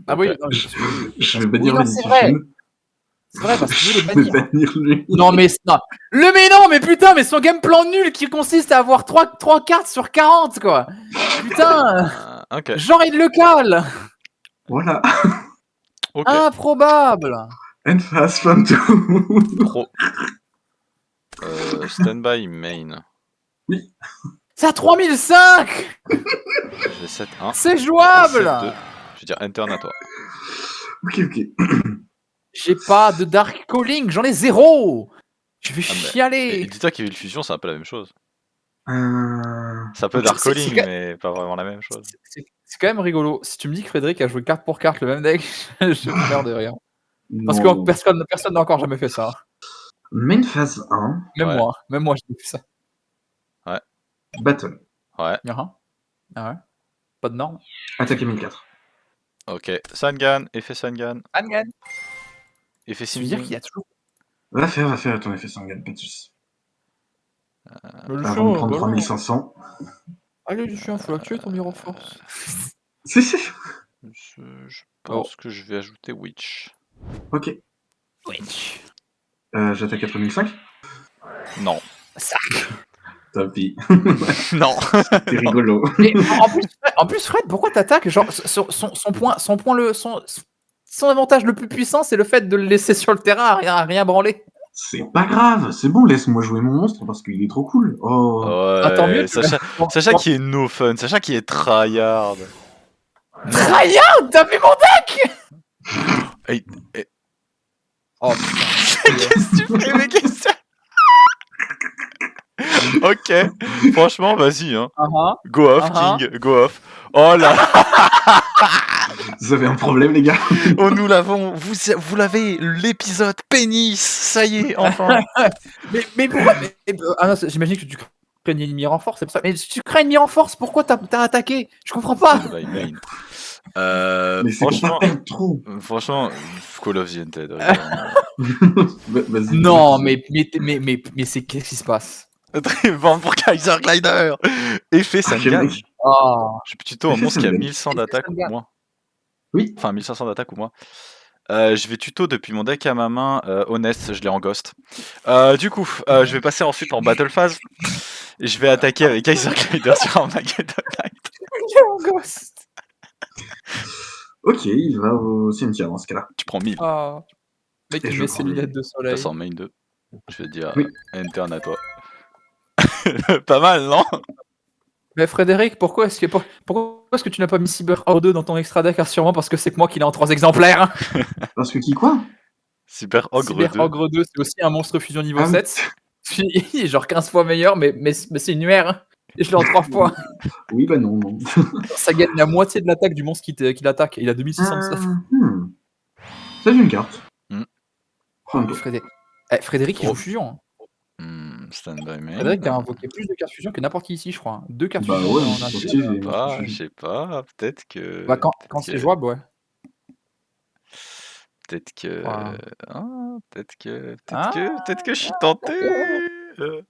ah oui, Ok. non, parce que- Je vais bannir Oui, non, c'est Vanity vrai. Field. c'est vrai parce que je Je voulais vais bannir. bannir lui. Non mais mais putain mais son game plan nul qui consiste à avoir 3 cartes sur 40 quoi. Putain, Ok. genre il le cale. Voilà. Ok. Improbable. End phase, fin de tout. Pro. Stand by main. C'est à 3005. Je vais 7-1. C'est jouable. 7-2. Je veux dire enter à toi. Ok. J'ai pas de Dark Calling, j'en ai 0. Je vais Ah, mais- Et chialer. dis-toi qu'il y avait le fusion, c'est un peu la même chose. Euh... C'est un peu Dark C'est- Calling, c'est- mais pas vraiment la même chose. C'est quand même rigolo. Si tu me dis que Frédéric a joué carte pour carte le même deck, je meurs de rire. Parce non. que personne n'a encore jamais fait ça. Main phase 1. Même Ouais. moi j'ai fait ça. Battle. Ouais. Ah ouais. Pas de norme. Attaque 1004. Ok. Sangan. Effet Sangan. Angan. Effet Ça veut dire Siming. qu'il y a toujours. Va faire ton effet Sangan, pas de soucis. Le Avant de prendre 3500. Allez, je suis un faut l'actuer ton Mirror Force. Si. Je pense que je vais ajouter Witch. Ok. Witch. J'attaque à 3005. Non. Tant pis. Non. C'est rigolo. Et en plus, Fred, pourquoi t'attaques? Genre, son avantage le plus puissant, c'est le fait de le laisser sur le terrain à rien branler. C'est pas grave, c'est bon, laisse-moi jouer mon monstre parce qu'il est trop cool. Oh. Ouais. Ah, tant mieux, Sacha qui est no fun. Sacha qui est tryhard. Tryhard, t'as vu mon deck? Et- Oh putain. Qu'est-ce que tu fais, mec? Ok. Franchement, vas-y. Hein. Go off, King. Go off. Oh là. Vous avez un problème, les gars? Oh, nous l'avons. Vous l'avez. L'épisode pénis. Ça y est, enfin. Mais pourquoi ah non, j'imagine que tu crées craignais une mire en force, c'est pour ça. Mais si tu crains une mire en force, pourquoi t'as attaqué? Je comprends pas. Stand by main. Mais c'est pour pas Franchement, perdre trop. franchement, Call of the Undead, regarde. Vas-y. Non, mais c'est qu'est-ce qui se passe? Vendre pour Kaiser Glider. Effet Ah, quel Sangan. mec. Ah, Je suis tuto un Effet monstre qui a Sangan. 1100 Effet d'attaque ou Sangan. moins. Oui. Enfin, 1500 d'attaque ou moins. Je vais tuto depuis mon deck à ma main. Honest, je l'ai en ghost. Du coup, je vais passer ensuite en battle phase. Et je vais attaquer avec Kaiser Glider sur Armageddon Knight. Ghost. Ok, il va au cimetière dans ce cas-là. Tu prends 1000. Ah. Mec, Et il je met prends ses mes- lunettes de soleil. Passe en main 2. Je vais dire Oui. interne à toi. Pas mal, non? Mais Frédéric, pourquoi est-ce que tu n'as pas mis Cyber Horde 2 dans ton extra deck? Sûrement parce que c'est que moi qui l'ai en 3 exemplaires. Parce que qui quoi? Super Ogre Cyber 2. Ogre 2, c'est aussi un monstre fusion niveau Ah oui. 7. Il est genre 15 fois meilleur, mais c'est une UR. Et je l'ai en 3 fois. Oui, bah non. Ça gagne la moitié de l'attaque du monstre qui l'attaque. Il a 2600 de stuff. Ça, j'ai une carte. Hmm. Prends un tour. Frédéric, il Oh. joue fusion. Stand by main. Frédéric a invoqué plus de cartes fusion que n'importe qui ici, je crois. 2 cartes Bah fusion ouais, en c'est un possible. Je sais pas, peut-être que. Bah, quand peut-être c'est que- jouable, ouais. Peut-être que. Voilà. Peut-être que. Ah, Peut-être que je suis tenté. Je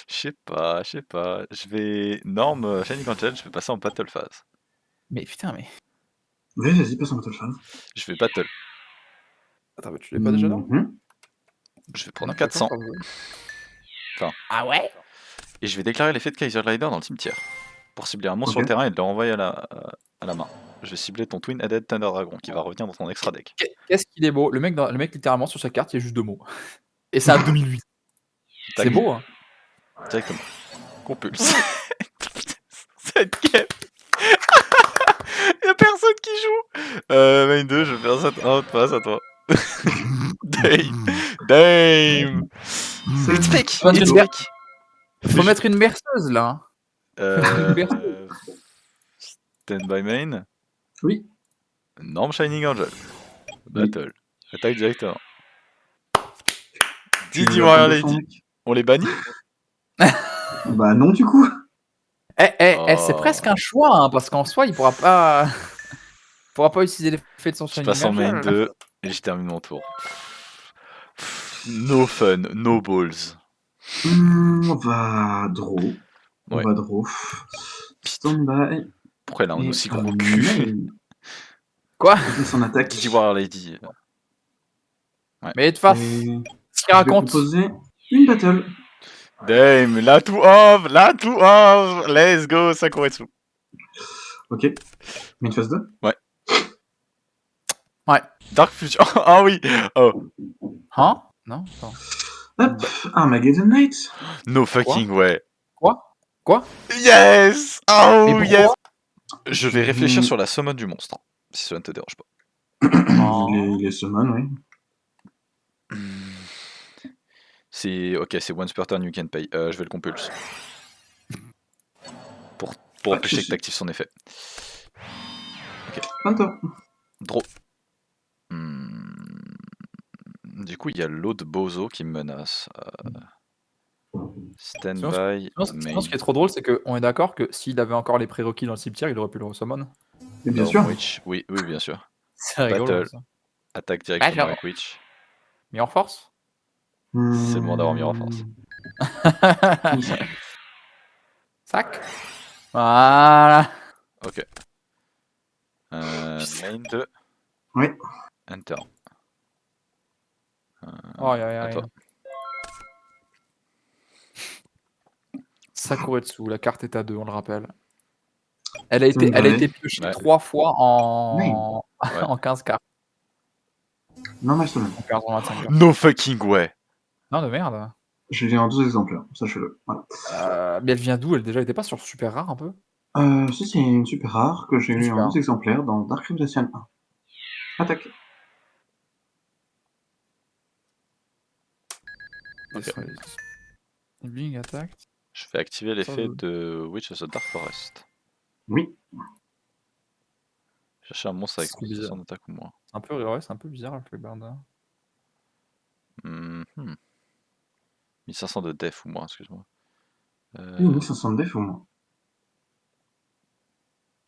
sais pas. Je vais. Norme Shining Angel, je vais passer en battle phase. Mais putain, mais. Vas-y, passe en battle phase. Je vais battle. Attends, mais tu l'as pas déjà là? Je vais prendre un 400. Ah ouais? Et je vais déclarer l'effet de Kaiser Glider dans le cimetière. Pour cibler un monstre sur le Ok. terrain et le renvoyer à la main. Je vais cibler ton Twin Headed Thunder Dragon qui va revenir dans ton extra deck. Qu'est-ce qu'il est beau. Le mec, littéralement, sur sa carte, il y a juste 2 mots. Et c'est un 2008. C'est Tac. beau, hein? Directement. Compulse. Cette game. Y'a personne qui joue. Main 2, je vais faire ça. Oh, passe à toi. Dame. It's fake. Faut mettre It's une fake. Faut mettre une berceuse, là. Euh, Stand by main. Oui. Norme Shining Angel. Battle. Attaque directement. Didi Warrior Lady. On les bannit? Bah non, du coup. C'est presque un choix, hein, parce qu'en soi, il pourra pas utiliser l'effet de son Je Shining passe en main Angel. 2 et je termine mon tour. No fun, no balls. On va draw. Ouais. Stand by. Pourquoi elle a un Et aussi gros cul? Quoi? C'est son attaque. Didi Warrior Lady. Ouais. Mais de face, Et ce qu'il raconte. je vais proposer une battle. Dame, la tout off, let's go, Sakuretsu. Ok. Mais une phase 2. Dark Fusion, ah oui, oh, Hein? Non? Attends. Hop, Armageddon Knight. no fucking way. Quoi? Yes, Mais oh pourquoi? yes. Je vais réfléchir sur la summon du monstre, si cela ne te dérange pas. Les summons, oui. C'est once per turn you can pay. Je vais le compulse. Pour empêcher que tu actives son effet. Panther. Draw. Du coup, il y a l'autre bozo qui me menace. Stand by. Sinon, ce qui est trop drôle, c'est qu'on est d'accord que s'il avait encore les prérequis dans le cimetière, il aurait pu le resummon. Mais bien sûr. Witch. Oui, bien sûr. C'est rigolo. Battle. Ça. Attaque directement Battle. avec Witch. Mais en force? C'est le moment d'avoir mis en force. Sac. Voilà. Ok. Main 2. Oui. Enter. Oh, y à a toi. Sakuretsu, la carte est à 2, on le rappelle. Elle a été piochée 3 fois en 15 cartes. Normal summon. En 15 en 25 cartes. No fucking way. Non, de merde. Je l'ai en 12 exemplaires, sachez-le. Voilà. Mais elle vient d'où? Elle déjà était pas sur super rare un peu? Ça, c'est une super rare que j'ai eu Super. en 12 exemplaires dans Dark Revelation 1. Attaque. Ok. Bling attack. Je vais activer l'effet de Witch of the Dark Forest. Oui. Chercher un monstre avec C'est plus de bizarre. 100 d'attaque ou moins. C'est un peu bizarre le Freebird. 1500 de def ou moins, excuse-moi. Oui, 1500 défauts, moi.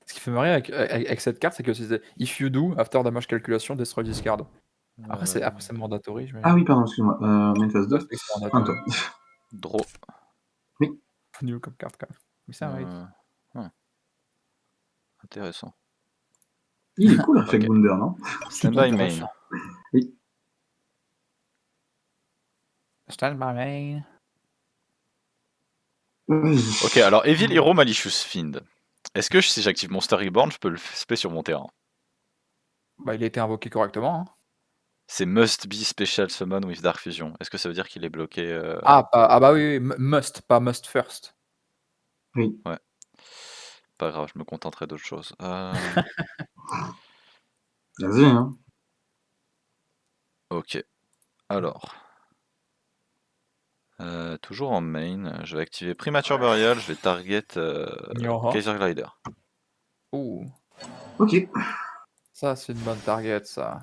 Ce qui fait marrer avec cette carte, c'est que c'est if you do, after damage calculation, destroy this card. Après, c'est mandatory, je Ah oui, pardon, excuse-moi. Main phase Ouais, 2. c'est Ah, mandatory. toi. Draw. Nul comme carte, quand même. Mais ça arrive. Intéressant. Il est cool, Perfect Ok. Bounder, non? Stand by main. Intéressant. Oui. Stand by main. Ok, alors Evil Hero Malicious Fiend. Est-ce que si j'active Monster Reborn, je peux le spé sur mon terrain? Bah, il a été invoqué correctement. Hein. C'est Must Be Special Summon with Dark Fusion. Est-ce que ça veut dire qu'il est bloqué Ah bah oui, must, pas must first. Oui. Ouais. Pas grave, je me contenterai d'autre chose. Vas-y, hein. Ok. Alors. Toujours en main, je vais activer Premature Burial, je vais target Yoho. Kaiser Glider. Ouh. Ok. Ça, c'est une bonne target, ça.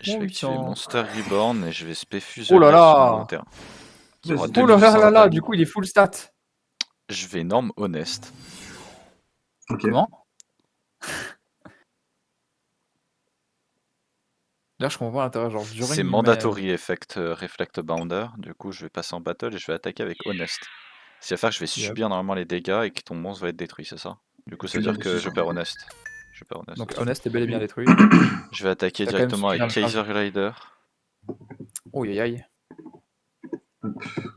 Je vais activer putain. Monster Reborn et je vais spé Fusion Oh là sur là. mon terrain. Qui aura Vas-y. Oh là là 2800 là là, d'attaque. du coup, il est full stat. Je vais norme Honest. Ok. Comment? Là, je comprends pas l'intérêt, genre during C'est you Mandatory Effect Reflect Bounder. Du coup, je vais passer en battle et je vais attaquer avec Honest. C'est-à-dire que je vais subir normalement les dégâts et que ton monstre va être détruit, c'est ça? Du coup, ça veut dire que je perds Honest. Je perds Honest. Donc, Honest est bel et bien détruit. Je vais attaquer T'as quand même directement avec subi un Kaiser Glider Oh aïe aïe.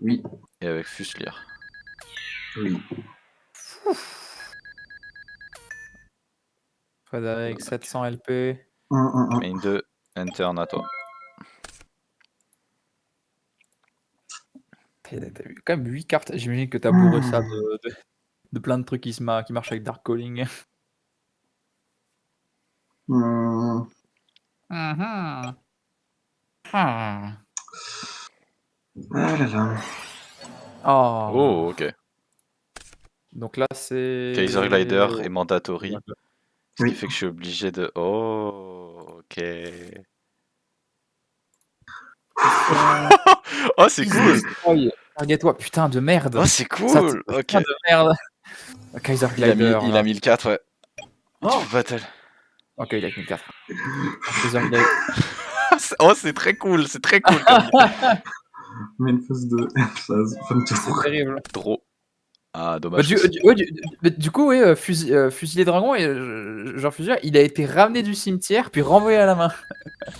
Oui. et avec Fuslier. Oui. Frédéric, 700 LP. Main 2, enter Nato. T'as eu quand même 8 cartes. J'imagine que t'as bourré ça de plein de trucs qui marchent avec Dark Calling. Ah là là. Oh. Oh, ok. Donc là, c'est. Kaiser Glider est mandatory. Ce qui Oui. fait que je suis obligé de. Oh, ok. Oh, c'est cool! Target-toi, putain de merde! Oh, c'est Ça, cool! Ok. putain de merde! Kaiser Glider. Il a mis le 4, ouais. Et tu Oh. peux battle. Ok, il a mis le 4. Kaiser Glider. Oh, c'est très cool, c'est très cool comme Main phase 2, phase fin de C'est tour. terrible. Trop. Ah, Bah, dommage. du coup, oui, Fusilier Dragon, et genre Fusilier, il a été ramené du cimetière, puis renvoyé à la main.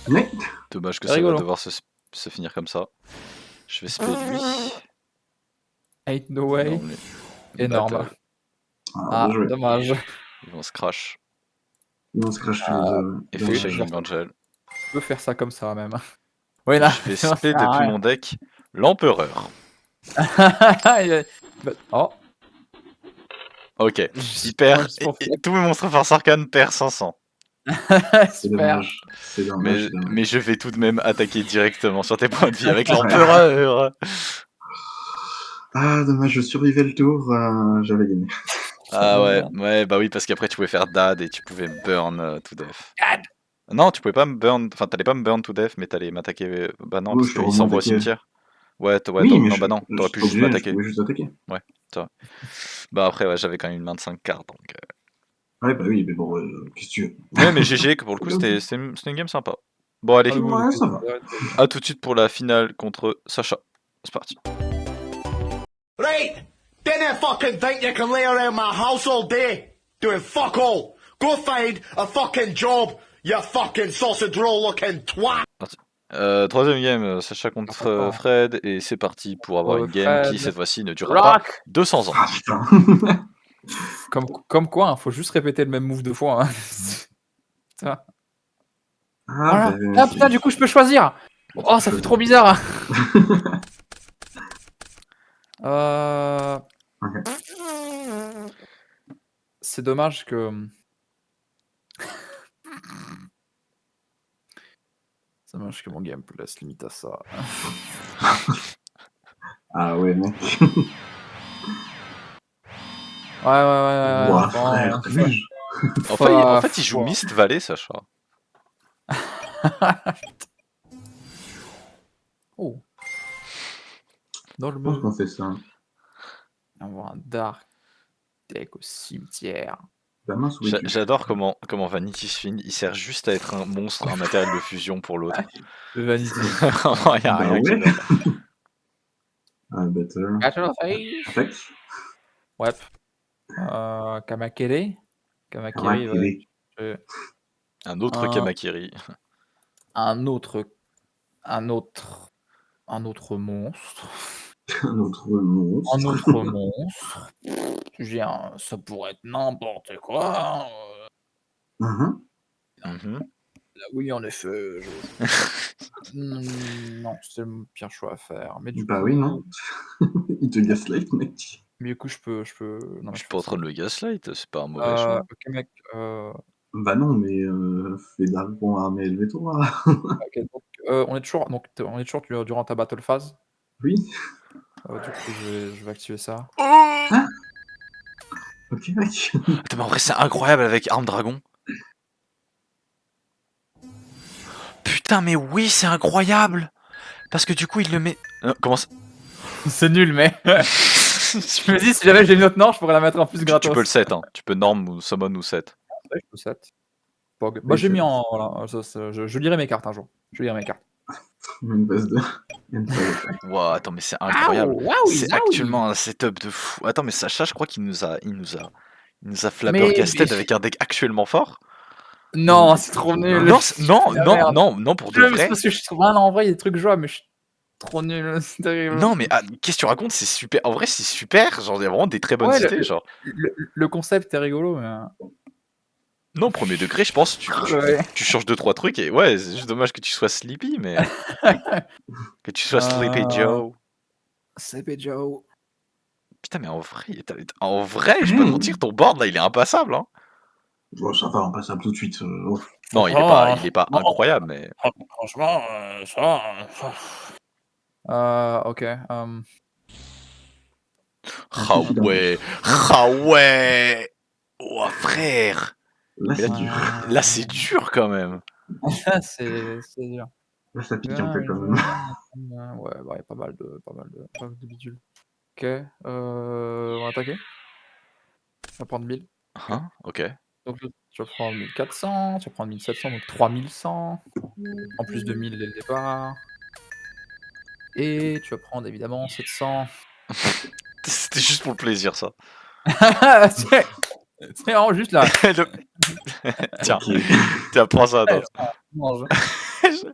Mais Dommage que C'est ça va rigolo. devoir se finir comme ça. Je vais spé lui. Ain't no way. Non, lui. Énorme. Battle. Ah, bien joué. dommage. Ils vont se crash. On se crache tous les deux. Et Bien fait joué. Shining Angel. Je peux faire ça comme ça, même. Oui, là. Je vais spé depuis mon deck l'Empereur. Oh. Ok. Il perd. Tous mes monstres Force Arcane perdent 500. C'est Super. dommage. C'est dommage. c'est dommage. Mais je vais tout de même attaquer directement sur tes points de vie avec l'Empereur. Ah, dommage, je survivais le tour, j'avais gagné. Ah ouais, bah oui, parce qu'après tu pouvais faire Dad et tu pouvais burn to death. Non, tu pouvais pas me burn, enfin t'allais pas me burn to death, mais t'allais m'attaquer. Bah non, Oh, parce je te qu'il s'envoie au remonte cimetière. Ouais, Oui, mais non, bah non, t'aurais pu juste Je m'attaquer. pouvais juste attaquer. Ouais, ça va. Bah après, ouais, j'avais quand même une main de 5 cartes donc. Ouais, bah oui, mais bon, qu'est-ce que tu veux. Ouais, mais GG, que pour le coup, c'était une game sympa. Bon, allez, Ouais, ça va. à tout de suite pour la finale contre Sacha. C'est parti. Right! Didn't fucking think you can lay around my house all day doing fuck all. Go find a fucking job, you fucking sausage roll looking twat! Troisième game, Sacha contre Fred, et c'est parti pour avoir une game qui, cette fois-ci, ne durera pas 200 ans. Ah putain. Comme quoi, faut juste répéter le même move 2 fois. Hein. Ça. Ah, Voilà. bah, Putain, du coup, je peux choisir. Oh, ça fait trop bizarre. Ok. C'est dommage que. C'est dommage que mon gameplay se limite à ça. Ah ouais, mec. Ouais. Ouah, frère, dommage. En fait, il joue Mist Valley, Sacha. Oh. Dans le Je pense mur. qu'on fait ça. On voit un dark deck au cimetière. Bah mince, où es-tu? J'adore comment Vanity Sphin, il sert juste à être un monstre, un matériel de fusion pour l'autre. Vanity. Vraiment, il y a Bah rien qui ouais. va. Battle. Battle Phase. Attaque. Ouais. Kamakere. Kamakere, ouais. Kamakiri. Un autre Un- Kamakiri. Un autre monstre. Un autre monstre. Un autre monstre. Ça pourrait être n'importe quoi. Mhm. Mhm. Là, oui, en effet. Non, c'est le pire choix à faire. Mais du Bah coup, oui, non. Il te gaslight, mec. Mais du coup, je peux. Non, Je je suis pas en fais train ça. de le gaslight, c'est pas un mauvais choix. Ok, mec. Bah non, mais fais dragon armé élevé-toi. Ok, donc, on est toujours durant ta battle phase. Oui. Du coup, je vais activer ça. Ok, mec. Attends, mais en vrai, c'est incroyable avec Arme Dragon. Putain, mais oui, c'est incroyable. Parce que du coup, il le met. Comment ça C'est nul, mais. Je me dis, si jamais j'ai une autre norme, je pourrais la mettre en plus gratos. Tu peux le set, hein. Tu peux norm ou summon ou set. Ouais, je peux set. Pog. Bah, j'ai mis en. Voilà, je lirai mes cartes un jour. Je lirai mes cartes. Une base de. Wow, attends, mais c'est incroyable. Waouh, C'est actuellement un setup de fou. Attends, mais Sacha, je crois qu'il nous a Mais- flabbergasted avec un deck actuellement fort. Non, c'est trop nul. Non, Je suis la merde. non, pour de C'est vrai. parce que je trouve rien en vrai, il y a des trucs jouables, mais je suis trop nul. C'est terrible. Non, mais qu'est-ce que tu racontes? C'est super. En vrai, c'est super. Genre, il y a vraiment des très bonnes Ouais, idées. Genre, le concept est rigolo, mais. non, premier degré, je pense, Ouais. tu changes 2-3 trucs et ouais, c'est juste dommage que tu sois sleepy, mais. Que tu sois Sleepy Joe. Sleepy Joe. Putain, mais en vrai, je peux te mentir, ton board là, il est impassable. Hein. Bon, ça va, on passe à tout de suite. Non, il est pas incroyable, mais. Franchement, ça. Ok. Ah ouais! Ah ouais! Oh frère! Là, c'est dur. Là, c'est dur quand même. c'est dur. Là, ça pique un peu quand même. Ouais, bah, il y a pas mal de bidules. Ok, on va attaquer. On va prendre 1000. Hein? Ok. Donc tu vas prendre 1400, tu vas prendre 1700, donc 3100. En plus de 1000 dès le départ. Et tu vas prendre évidemment 700. C'était juste pour le plaisir, ça. C'est vraiment juste là. Tiens, Ok. tiens, prends ça, attends. Mange. C'est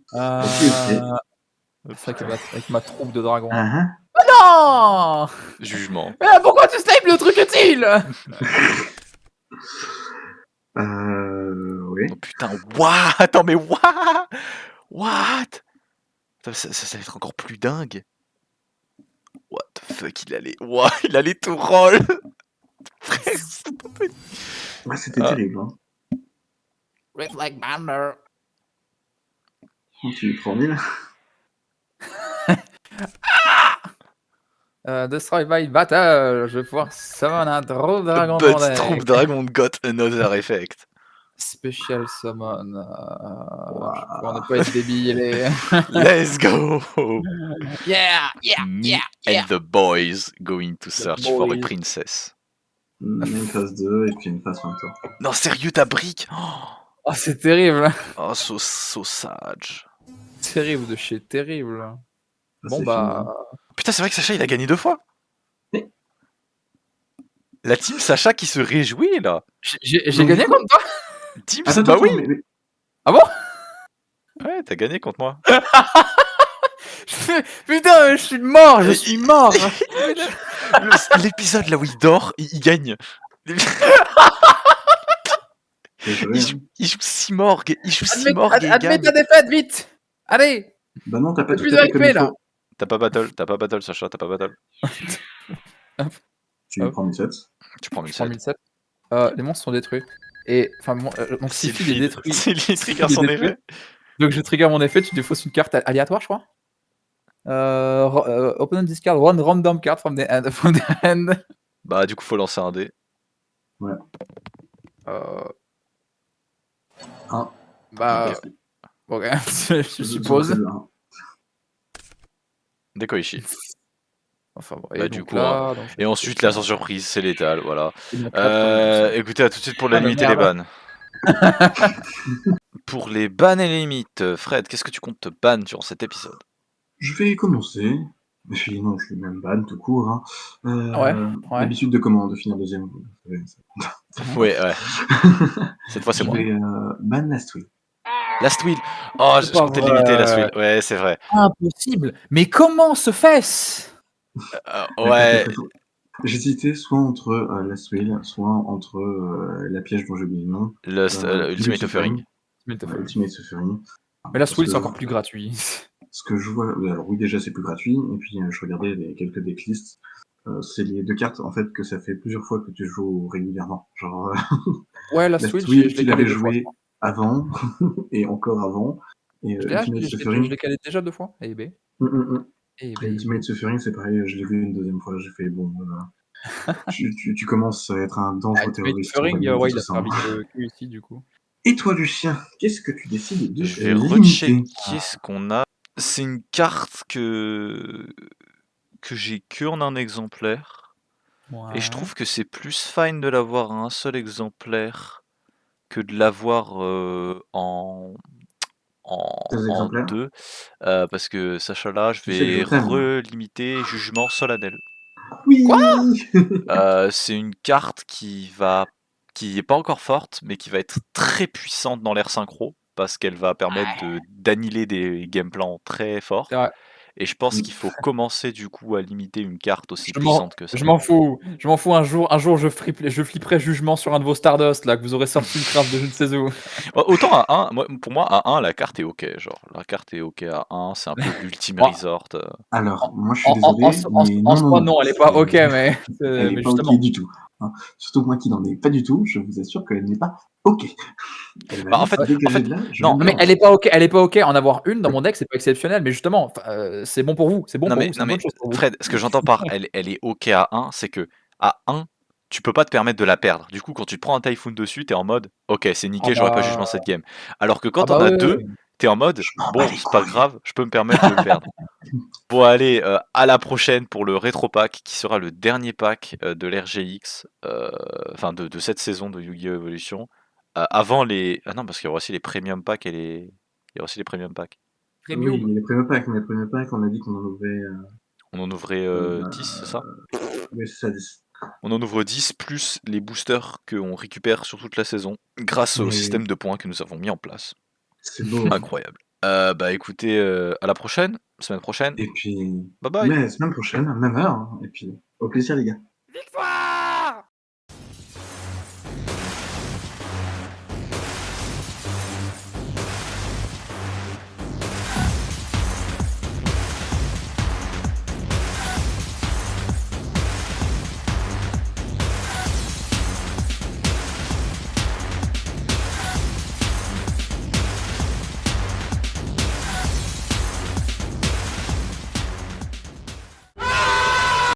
vrai qu'avec ma troupe de dragons. Ah, Non! Jugement. Mais pourquoi tu snipe le truc utile? oui. Oh putain, what? Attends, mais what? What? Putain, ça va être encore plus dingue. What the fuck, il allait tout roll. Frère, Ouais, c'était terrible. Hein. Reflect Banner. Tu 3000. Destroy by Battle. Je vais pouvoir summon un Drôle Dragon But dans deck. Troupe Dragon got another effect. Special Summon. On ne pas être débile. Let's go. Yeah, Me and the boys going to search for a princess. Une phase 2 et puis une phase Phantom. Non, sérieux, ta brique? Oh, c'est terrible. Oh, so sage. Terrible de chez terrible. Ça, Bon c'est bah. Putain, c'est vrai que Sacha, il a gagné 2 fois. Oui. La team Sacha qui se réjouit, là. J'ai gagné contre toi? Team, Attends, bah attends, oui. mais... Ah bon? Ouais, t'as gagné contre moi. Putain, je suis mort, je suis mort. L'épisode là où il dort, il gagne. Il joue Simorg, et il Admets gagne. ta défaite, vite. Allez. Bah non, t'as pas Plus tout de à fait comme RP il là. faut. T'as pas battle, Sacha, t'as pas battle. Tu prends 1007. Tu prends Je prends 1007. 1007. Les monstres sont détruits. Et enfin, donc si il est détruit. C'est les triggers son effet. Donc je trigger mon effet, tu défausses une carte aléatoire, je crois. Opponent discard one random card from the end. Bah du coup faut lancer un dé. Ouais. Bah. Ok, je suppose. Dekoichi. Enfin bon, Bah, et du donc coup, hein, là, donc je et vais ensuite, chercher la sans surprise, c'est létal, voilà. et donc là, premier boss. Écoutez, à tout de suite pour la Ah, mais limite et les merde! bans. Pour les bans et les limites, Fred, qu'est-ce que tu comptes te ban durant cet épisode? Je vais commencer. Et puis non, je suis même ban tout court. Hein. Ouais, ouais. L'habitude de comment de finir deuxième. Vous savez, ça. Ouais, ouais. Cette fois, c'est Je moi. vais ban Last Will. Last Will. Oh, C'est je pas comptais le limiter, Last Will. vrai! Ouais, c'est vrai. Impossible! Mais comment se fait-ce? Ouais. J'hésitais soit entre Last Will, soit entre la piège dont j'ai oublié le nom. Ultimate Offering. Ultimate Suffering. Mais Last Will, c'est encore plus gratuit. Ce que je vois, alors oui, déjà c'est plus gratuit, et puis je regardais quelques decklists. C'est les deux cartes en fait que ça fait plusieurs fois que tu joues régulièrement. Genre, Ouais, Last Will, Will, je tu l'ai calé l'avais 2 fois, je joué crois. avant, et encore avant. Et Ultimate Je Suffering. l'ai calé déjà 2 fois? Eh ben. Eh ben. Ultimate Suffering, c'est pareil, je l'ai vu une deuxième fois, j'ai fait bon. Tu commences à être un dangereux Ultimate terroriste. Suffering, ouais, il tout a ça, servi hein. que ici, du coup. Et toi, Lucien, qu'est-ce que tu décides de Je vais limiter? rechecker ce qu'on a. C'est une carte que j'ai que en un exemplaire. Et je Ouais. trouve que c'est plus fine de l'avoir à un seul exemplaire que de l'avoir en Deux exemplaires? 2. Parce que Sacha-là, je Tu sais que je vais t'aime. relimiter Jugement solennel. Oui! C'est une carte qui est pas encore forte, mais qui va être très puissante dans l'air synchro, parce qu'elle va permettre d'annihiler des game plans très forts. C'est vrai. Et je pense qu'il faut commencer du coup à limiter une carte aussi Je m'en puissante que ça. je m'en fous. Un jour je flipperai Jugement sur un de vos Stardust là, que vous aurez sorti le craft de je ne sais où. Autant à 1, pour moi à 1 la carte est OK, genre la carte est OK à 1, c'est un peu l'ultime Moi resort. Alors, moi je suis désolé, mais en non, soi, non, elle est pas OK, mais elle est mais pas OK justement. du tout. Hein. Surtout moi qui n'en ai pas du tout, je vous assure qu'elle n'est pas OK. Elle va Bah, en vite fait, dégager de là, je non, vous le Mais garantis. elle est pas OK, en avoir une dans mon deck, c'est pas exceptionnel, mais justement, c'est bon pour vous, c'est non une mais bonne chose pour vous. Fred, ce que j'entends par elle est OK à 1, c'est que à 1, tu peux pas te permettre de la perdre. Du coup, quand tu te prends un Typhoon dessus, t'es en mode OK, c'est Ah niqué, j'aurais pas jugement bah cette game. Alors que quand ah t'en bah, as oui, oui, 2, oui. t'es en mode Je m'en bats bon, les c'est pas couilles. grave, je peux me permettre de le perdre. Bon allez, à la prochaine pour le rétro pack qui sera le dernier pack de l'RGX, enfin de cette saison de Yu-Gi-Oh! Evolution. Avant les. Ah non, parce qu'il y aura aussi les premium packs et les. Il y aura aussi les premium packs. Oui, Premium. les premiers packs, mais les premiers packs, on a dit qu'on en ouvrait. On en ouvrait 10, c'est ça? Oui, c'est ça, 10. On en ouvre 10 plus les boosters qu'on récupère sur toute la saison grâce au Oui, système de points que nous avons mis en place. c'est beau. Incroyable. Bah écoutez, à la prochaine, semaine prochaine. Et puis, Bye bye. mais semaine prochaine, même heure. Hein. Et puis, au plaisir, les gars. Victoire!